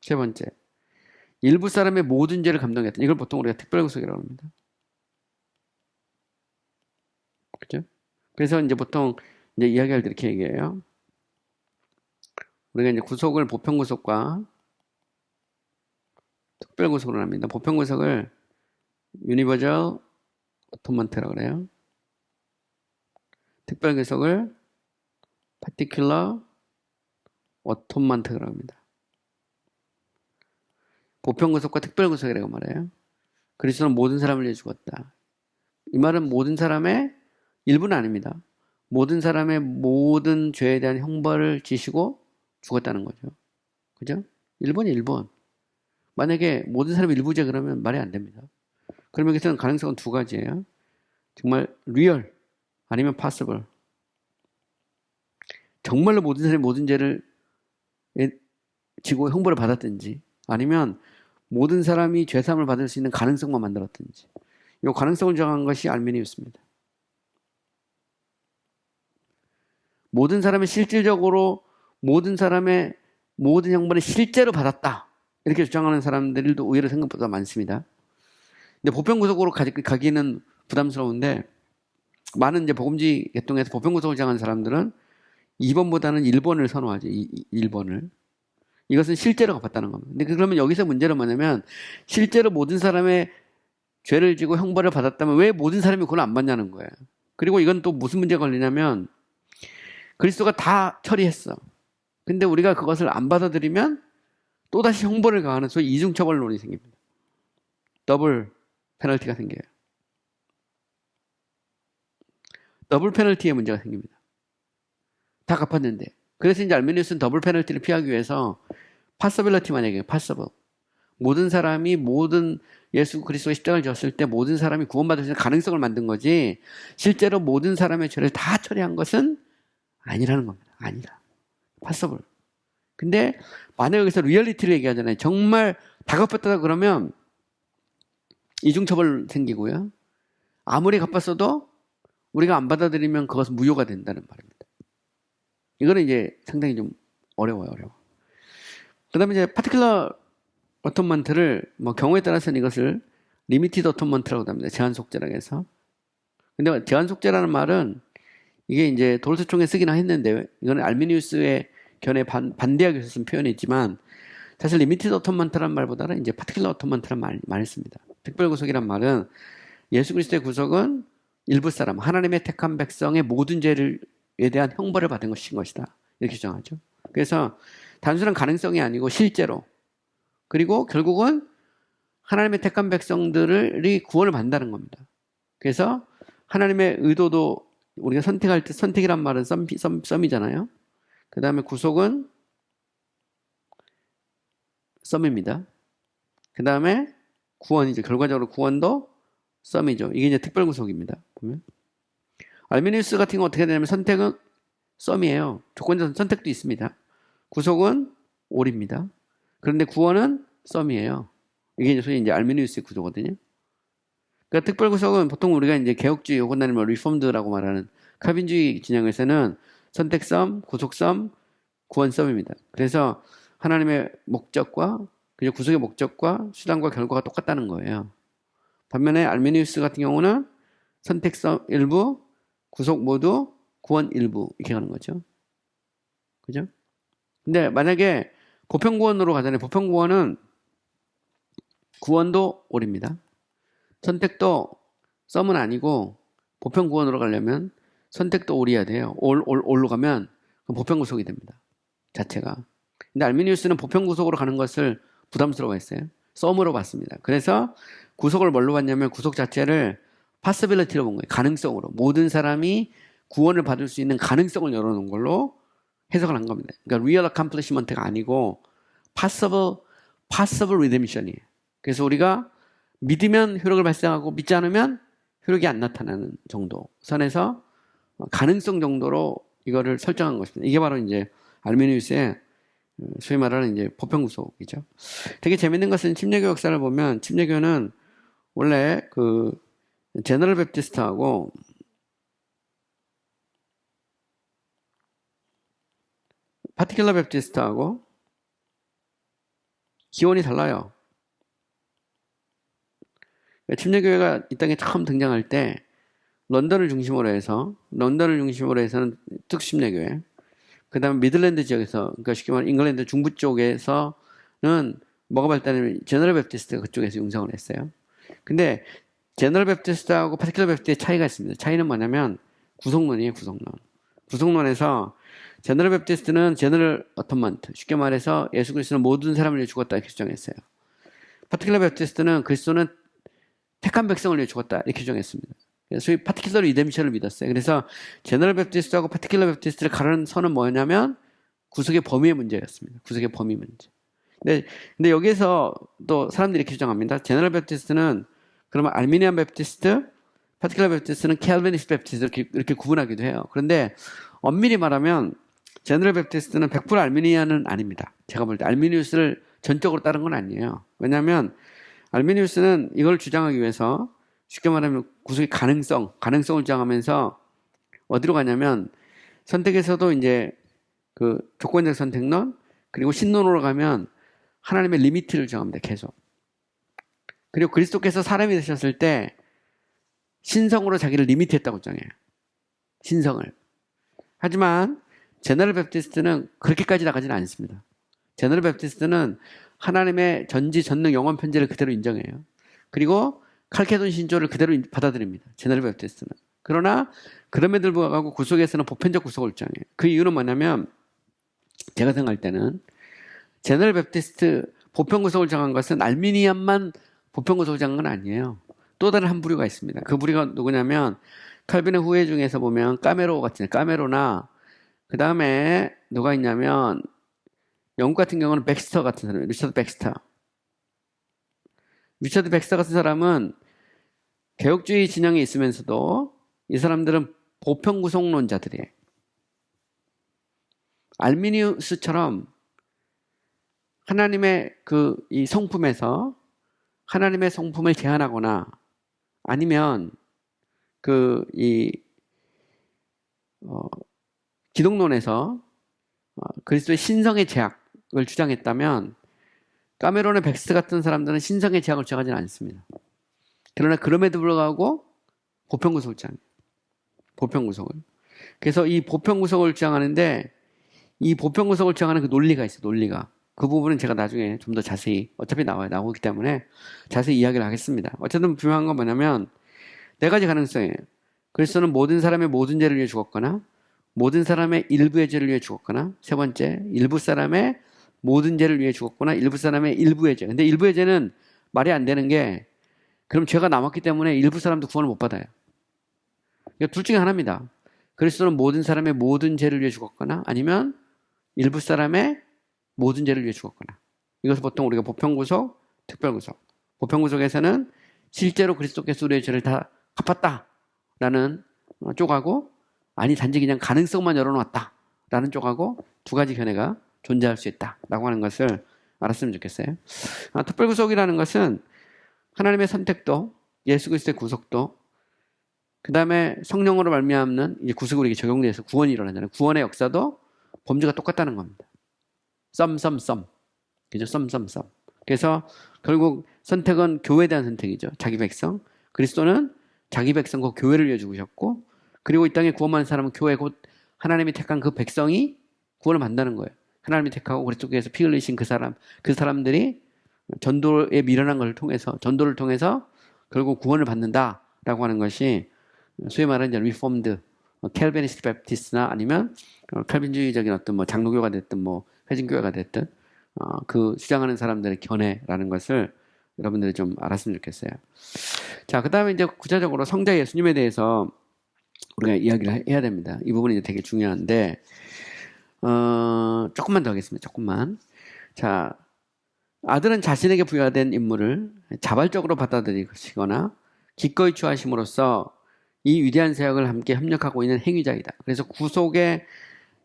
세 번째 일부 사람의 모든 죄를 감당했던 이걸 보통 우리가 특별구속이라고 합니다. 그죠? 그래서 이제 보통 이제 이야기할 때 이렇게 얘기해요. 우리가 이제 구속을 보편구속과 특별구속을 합니다. 보편구속을 유니버설 어토먼트라고 그래요. 특별구속을 particular 어토먼트라고 합니다. 보편구속과 특별구속이라고 말해요. 그리스도는 모든 사람을 위해 죽었다. 이 말은 모든 사람의 일부는 아닙니다. 모든 사람의 모든 죄에 대한 형벌을 지시고 죽었다는 거죠. 그죠? 1번이 1번. 만약에 모든 사람이 일부제 그러면 말이 안 됩니다. 그러면 여기서는 가능성은 두 가지예요. 정말 real 아니면 possible. 정말로 모든 사람이 모든 죄를 지고 형벌을 받았든지 아니면 모든 사람이 죄사함을 받을 수 있는 가능성만 만들었든지 이 가능성을 정한 것이 알메니우스입니다. 모든 사람이 실질적으로 모든 사람의 모든 형벌을 실제로 받았다. 이렇게 주장하는 사람들도 의외로 생각보다 많습니다. 근데 보편구속으로 가기는 부담스러운데 많은 이제 복음주의 계통에서 보편구속을 주장하는 사람들은 2번보다는 1번을 선호하죠. 1번을. 이것은 실제로 갚았다는 겁니다. 근데 그러면 여기서 문제는 뭐냐면 실제로 모든 사람의 죄를 지고 형벌을 받았다면 왜 모든 사람이 그걸 안 받냐는 거예요. 그리고 이건 또 무슨 문제가 걸리냐면 그리스도가 다 처리했어. 근데 우리가 그것을 안 받아들이면 또다시 형벌을 가하는 소위 이중처벌론이 생깁니다. 더블 페널티가 생겨요. 더블 페널티의 문제가 생깁니다. 다 갚았는데. 그래서 이제 알메니우스는 더블 페널티를 피하기 위해서 파서빌리티만 얘기해요. 파서블. 모든 사람이 모든 예수 그리스도의 십자가를 졌을 때 모든 사람이 구원받을 수 있는 가능성을 만든 거지 실제로 모든 사람의 죄를 다 처리한 것은 아니라는 겁니다. 아니다. 파서블. 근데 만약 여기서 리얼리티를 얘기하잖아요. 정말 다 갚았다 그러면 이중처벌 생기고요. 아무리 갚았어도 우리가 안 받아들이면 그것은 무효가 된다는 말입니다. 이거는 이제 상당히 좀 어려워요. 그 다음에 이제 파티클러 어톤먼트를 뭐 경우에 따라서는 이것을 리미티드 어톤먼트라고 합니다. 제한속죄라고 해서. 근데 제한속죄라는 말은 이게 이제 도르트총에 쓰기는 했는데 이거는 알메니우스의 견해 반대하기 위해서 쓴 표현이지만 사실 리미티드 어톤먼트란 말보다는 이제 파티클러 어톤먼트란 말을 씁니다. 특별구속이란 말은 예수 그리스도의 구속은 일부 사람, 하나님의 택한 백성의 모든 죄에 대한 형벌을 받은 것이다. 이렇게 주장하죠. 그래서 단순한 가능성이 아니고 실제로 그리고 결국은 하나님의 택한 백성들이 구원을 받는다는 겁니다. 그래서 하나님의 의도도 우리가 선택할 때 선택이란 말은 썸이잖아요. 그 다음에 구속은 썸입니다. 그 다음에 구원이죠. 결과적으로 구원도 썸이죠. 이게 이제 특별구속입니다. 보면 알메니우스 같은 경우 어떻게 되냐면 선택은 썸이에요. 조건적 선택도 있습니다. 구속은 올입니다. 그런데 구원은 썸이에요. 이게 이제 소위 이제 알메니우스의 구조거든요. 그러니까 특별구속은 보통 우리가 이제 개혁주의 혹은 아니면 리폼드라고 말하는 칼빈주의 진영에서는 선택섬, 구속섬, 구원섬입니다. 그래서 하나님의 목적과 그죠 구속의 목적과 수단과 결과가 똑같다는 거예요. 반면에 알메니우스 같은 경우는 선택섬 일부, 구속 모두, 구원 일부 이렇게 가는 거죠. 그죠? 근데 만약에 보편구원으로 가잖아요. 보편구원은 구원도 올입니다. 선택도 썸은 아니고 보편구원으로 가려면 선택도 올이어야 돼요. 올로 가면 보편구속이 됩니다. 자체가. 근데 알메니우스는 보편구속으로 가는 것을 부담스러워했어요. 썸으로 봤습니다. 그래서 구속을 뭘로 봤냐면 구속 자체를 possibility로 본 거예요. 가능성으로. 모든 사람이 구원을 받을 수 있는 가능성을 열어놓은 걸로 해석을 한 겁니다. 그러니까 real accomplishment가 아니고 possible redemption이에요. 그래서 우리가 믿으면 효력을 발생하고 믿지 않으면 효력이 안 나타나는 정도 선에서 가능성 정도로 이거를 설정한 것입니다. 이게 바로 이제 알메니우스의 소위 말하는 이제 보편구속이죠. 되게 재밌는 것은 침례교 역사를 보면 침례교는 원래 그 제너럴 베프티스트하고 파티큘러 베프티스트하고 기원이 달라요. 침례교회가 이 땅에 처음 등장할 때 런던을 중심으로 해서는 특수침례교회, 그 다음에 미들랜드 지역에서, 그러니까 쉽게 말하면 잉글랜드 중부 쪽에서는 뭐가 발달하면 제너럴 베프티스트가 그쪽에서 융성을 했어요. 근데 제너럴 베프티스트하고 파티큘러 베프티스트의 차이가 있습니다. 차이는 뭐냐면 구속론이에요. 구속론에서 제너럴 베프티스트는 제너럴 어톤먼트, 쉽게 말해서 예수 그리스도는 모든 사람을 위해 죽었다 이렇게 주장했어요. 파티큘러 베프티스트는 그리스도는 택한 백성을 위해 죽었다 이렇게 주장했습니다. 소위 파티큘러 리뎀션을 믿었어요. 그래서 제너럴 베프티스트하고 파티큘러 베프티스트를 가르는 선은 뭐냐면 구속의 범위의 문제였습니다. 구속의 범위 문제. 근데 여기에서 또 사람들이 이렇게 주장합니다. 제너럴 베프티스트는 그러면 알미니안 베프티스트, 파티큘러 베프티스트는 캘비니스트 베프티스트 이렇게 구분하기도 해요. 그런데 엄밀히 말하면 제너럴 베프티스트는 100% 알미니안은 아닙니다. 제가 볼 때 알미니우스를 전적으로 따른 건 아니에요. 왜냐하면 알미니우스는 이걸 주장하기 위해서 쉽게 말하면 구속의 가능성을 주장하면서 어디로 가냐면 선택에서도 이제 그 조건적 선택론 그리고 신론으로 가면 하나님의 리미트를 주장합니다. 계속. 그리고 그리스도께서 사람이 되셨을 때 신성으로 자기를 리미트했다고 주장해요. 신성을. 하지만 제너럴 베프티스트는 그렇게까지 나가지는 않습니다. 제너럴 베프티스트는 하나님의 전지 전능 영원 편지를 그대로 인정해요. 그리고 칼케돈 신조를 그대로 받아들입니다. 제너럴 베프티스트는. 그러나 그럼에도 불구하고 구속에서는 보편적 구속을 주장해요. 그 이유는 뭐냐면 제가 생각할 때는 제너럴 베프티스트 보편 구속을 정한 것은 알미니안만 보편 구속을 정한 건 아니에요. 또 다른 한 부류가 있습니다. 그 부류가 누구냐면 칼빈의 후예 중에서 보면 까메로 같은 까메로나 그 다음에 누가 있냐면 영국 같은 경우는 백스터 같은 사람, 리처드 백스터. 리처드 백스터 같은 사람은 개혁주의 진영에 있으면서도 이 사람들은 보편 구속론자들이에요. 알미니우스처럼 하나님의 이 성품에서 하나님의 성품을 제한하거나 아니면 기독론에서 그리스도의 신성의 제약을 주장했다면 까메론의 백스트 같은 사람들은 신성의 제약을 주장하지는 않습니다. 그러나 그럼에도 불구하고 보편구속을 주장해요. 보편구속을. 그래서 이 보편구속을 주장하는데 이 보편구속을 주장하는 그 논리가 있어요. 논리가. 그 부분은 제가 나중에 좀 더 자세히 어차피 나오기 때문에 자세히 이야기를 하겠습니다. 어쨌든 중요한 건 뭐냐면 네 가지 가능성이에요. 그리스도는 모든 사람의 모든 죄를 위해 죽었거나 모든 사람의 일부의 죄를 위해 죽었거나 세 번째 일부 사람의 모든 죄를 위해 죽었거나 일부 사람의 일부의 죄. 근데 일부의 죄는 말이 안 되는 게 그럼 죄가 남았기 때문에 일부 사람도 구원을 못 받아요. 그러니까 둘 중에 하나입니다. 그리스도는 모든 사람의 모든 죄를 위해 죽었거나 아니면 일부 사람의 모든 죄를 위해 죽었거나. 이것을 보통 우리가 보편구속, 특별구속. 보편구속에서는 실제로 그리스도께서 우리의 죄를 다 갚았다라는 쪽하고 아니 단지 그냥 가능성만 열어놓았다라는 쪽하고 두 가지 견해가 존재할 수 있다라고 하는 것을 알았으면 좋겠어요. 특별구속이라는 것은 하나님의 선택도 예수 그리스도의 구속도 그 다음에 성령으로 말미암는 이제 구속이 우리에게 적용돼서 구원이 일어나잖아요. 구원의 역사도 범주가 똑같다는 겁니다. 그죠? 그래서 결국 선택은 교회에 대한 선택이죠. 자기 백성. 그리스도는 자기 백성과 교회를 위해 죽으셨고 그리고 이 땅에 구원받는 사람은 교회 곧 하나님이 택한 그 백성이 구원을 받는다는 거예요. 하나님이 택하고 그리스도께서 피 흘리신 그 사람들이 전도에 미련한 것을 통해서 전도를 통해서 결국 구원을 받는다라고 하는 것이 소위 말하는 이제 리폼드 캘비니스트 베프티스트나 아니면 칼빈주의적인 어떤 뭐 장로교가 됐든 뭐 회진교회가 됐든 그 주장하는 사람들의 견해라는 것을 여러분들이 좀 알았으면 좋겠어요. 자, 그 다음에 이제 구체적으로 성자 예수님에 대해서 우리가 이야기를 해야 됩니다. 이 부분이 이제 되게 중요한데 조금만 더 하겠습니다. 조금만. 자, 아들은 자신에게 부여된 임무를 자발적으로 받아들이시거나 기꺼이 취하심으로써 이 위대한 사역을 함께 협력하고 있는 행위자이다. 그래서 구속에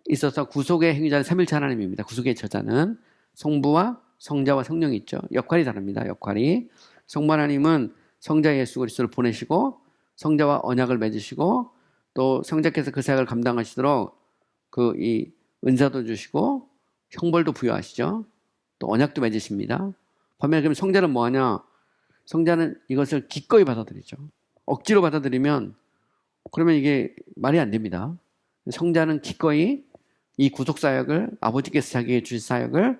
있어서 구속의 행위자는 삼일체 하나님입니다. 구속의 저자는 성부와 성자와 성령이 있죠. 역할이 다릅니다. 역할이. 성부 하나님은 성자 예수 그리스도를 보내시고 성자와 언약을 맺으시고 또 성자께서 그 사역을 감당하시도록 이 은사도 주시고 형벌도 부여하시죠. 또 언약도 맺으십니다. 반면에 그럼 성자는 뭐하냐? 성자는 이것을 기꺼이 받아들이죠. 억지로 받아들이면 그러면 이게 말이 안 됩니다. 성자는 기꺼이 이 구속 사역을 아버지께서 자기에게 주신 사역을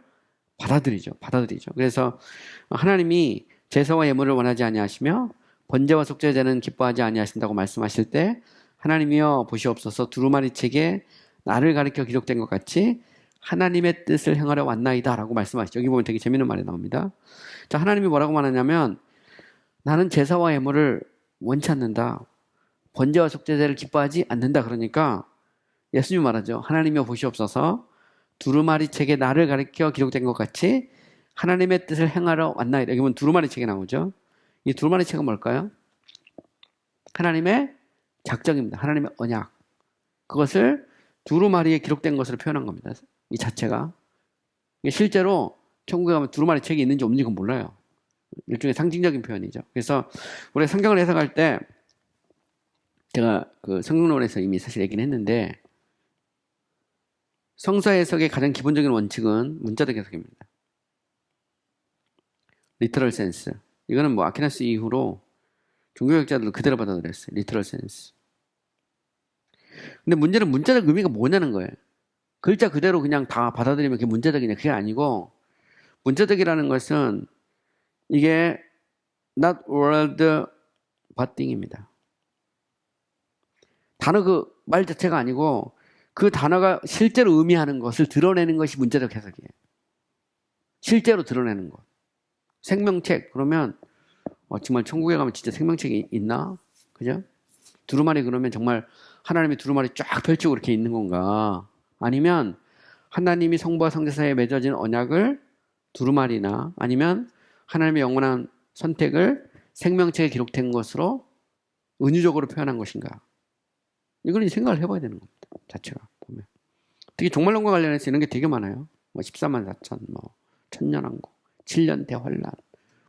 받아들이죠. 그래서 하나님이 제사와 예물을 원하지 아니하시며 번제와 속죄제는 기뻐하지 아니하신다고 말씀하실 때 하나님이여 보시옵소서 두루마리 책에 나를 가리켜 기록된 것 같이 하나님의 뜻을 행하려 왔나이다 라고 말씀하시죠. 여기 보면 되게 재밌는 말이 나옵니다. 자, 하나님이 뭐라고 말하냐면 나는 제사와 예물을 원치 않는다. 번제와 속죄제를 기뻐하지 않는다. 그러니까 예수님 말하죠. 하나님이여 보시옵소서 두루마리 책에 나를 가리켜 기록된 것 같이 하나님의 뜻을 행하러 왔나이다. 여기 보면 두루마리 책에 나오죠. 이 두루마리 책은 뭘까요? 하나님의 작정입니다. 하나님의 언약. 그것을 두루마리에 기록된 것으로 표현한 겁니다. 이 자체가. 실제로 천국에 가면 두루마리 책이 있는지 없는지 그건 몰라요. 일종의 상징적인 표현이죠. 그래서 우리가 성경을 해석할 때 제가 그 성경론에서 이미 사실 얘기는 했는데 성서 해석의 가장 기본적인 원칙은 문자적 해석입니다. 리터럴 센스. 이거는 뭐 아퀴나스 이후로 종교학자들도 그대로 받아들였어요. 리터럴 센스. 근데 문제는 문자적 의미가 뭐냐는 거예요. 글자 그대로 그냥 다 받아들이면 그게 문자적이냐. 그게 아니고 문자적이라는 것은 이게 not word but thing입니다. 단어 그 말 자체가 아니고 그 단어가 실제로 의미하는 것을 드러내는 것이 문자적 해석이에요. 실제로 드러내는 것. 생명책 그러면 정말 천국에 가면 진짜 생명책이 있나? 그죠? 두루마리 그러면 정말 하나님이 두루마리 쫙 펼치고 이렇게 있는 건가? 아니면 하나님이 성부와 성자 사이에 맺어진 언약을 두루마리나 아니면 하나님의 영원한 선택을 생명책에 기록된 것으로 은유적으로 표현한 것인가? 이걸 생각을 해봐야 되는 겁니다. 자체가 보면. 특히 종말론과 관련해서 이런 게 되게 많아요. 14만 4천, 천년왕국, 7년 대환란,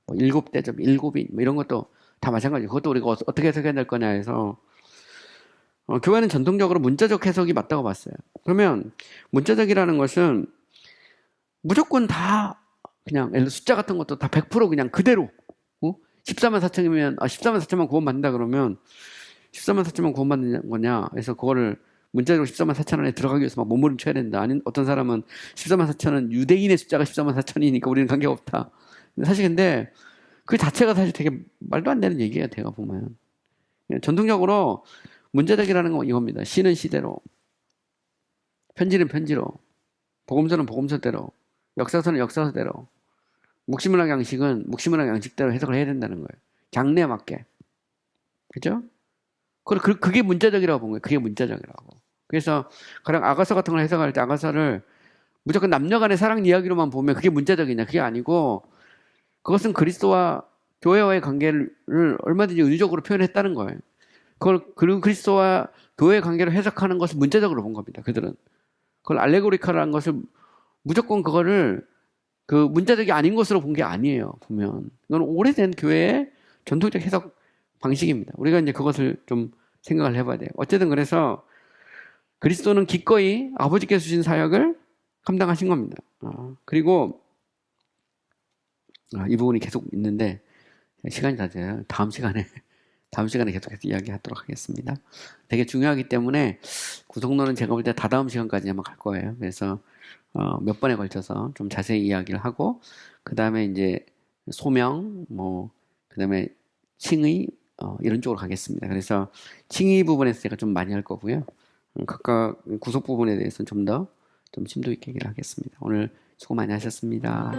7대접, 7인, 이런 것도 다 마찬가지예요. 그것도 우리가 어떻게 해석해야 될 거냐 해서 교회는 전통적으로 문자적 해석이 맞다고 봤어요. 그러면 문자적이라는 것은 무조건 다 그냥 예를 들어 숫자 같은 것도 다 100% 그냥 그대로 14만 4천이면 14만 4천만 구원받는다 그러면 14만 4천만 구원받는 거냐 그래서 그거를 문자적으로 14만 4천 안에 들어가기 위해서 막 몸부림쳐야 된다. 아니 어떤 사람은 14만 4천은 유대인의 숫자가 14만 4천이니까 우리는 관계가 없다. 사실 근데 그 자체가 사실 되게 말도 안 되는 얘기예요. 제가 보면 전통적으로 문자적이라는 건 이겁니다. 시는 시대로, 편지는 편지로, 복음서는 복음서대로, 역사서는 역사서대로, 묵시문학 양식은 묵시문학 양식대로 해석을 해야 된다는 거예요. 장르에 맞게. 그죠? 그게 문자적이라고 본 거예요. 그게 문자적이라고. 그래서 가령 아가서 같은 걸 해석할 때 아가서를 무조건 남녀 간의 사랑 이야기로만 보면 그게 문자적이냐. 그게 아니고 그것은 그리스도와 교회와의 관계를 얼마든지 은유적으로 표현했다는 거예요. 그리고 그리스도와 교회의 관계를 해석하는 것을 문자적으로 본 겁니다. 그들은. 그걸 알레고리카라는 것을 무조건 그거를 그 문자적이 아닌 것으로 본 게 아니에요. 보면. 이건 오래된 교회의 전통적 해석 방식입니다. 우리가 이제 그것을 좀 생각을 해봐야 돼요. 어쨌든 그래서 그리스도는 기꺼이 아버지께서 주신 사역을 감당하신 겁니다. 그리고 이 부분이 계속 있는데 시간이 다 돼요. 다음 시간에 계속해서 이야기하도록 하겠습니다. 되게 중요하기 때문에 구속론은 제가 볼 때 다다음 시간까지 아마 갈 거예요. 그래서 몇 번에 걸쳐서 좀 자세히 이야기를 하고 그 다음에 이제 소명, 그 다음에 칭의 이런 쪽으로 가겠습니다. 그래서 칭의 부분에서 제가 좀 많이 할 거고요. 각각 구속 부분에 대해서는 좀 더 좀 심도 있게 얘기를 하겠습니다. 오늘 수고 많이 하셨습니다.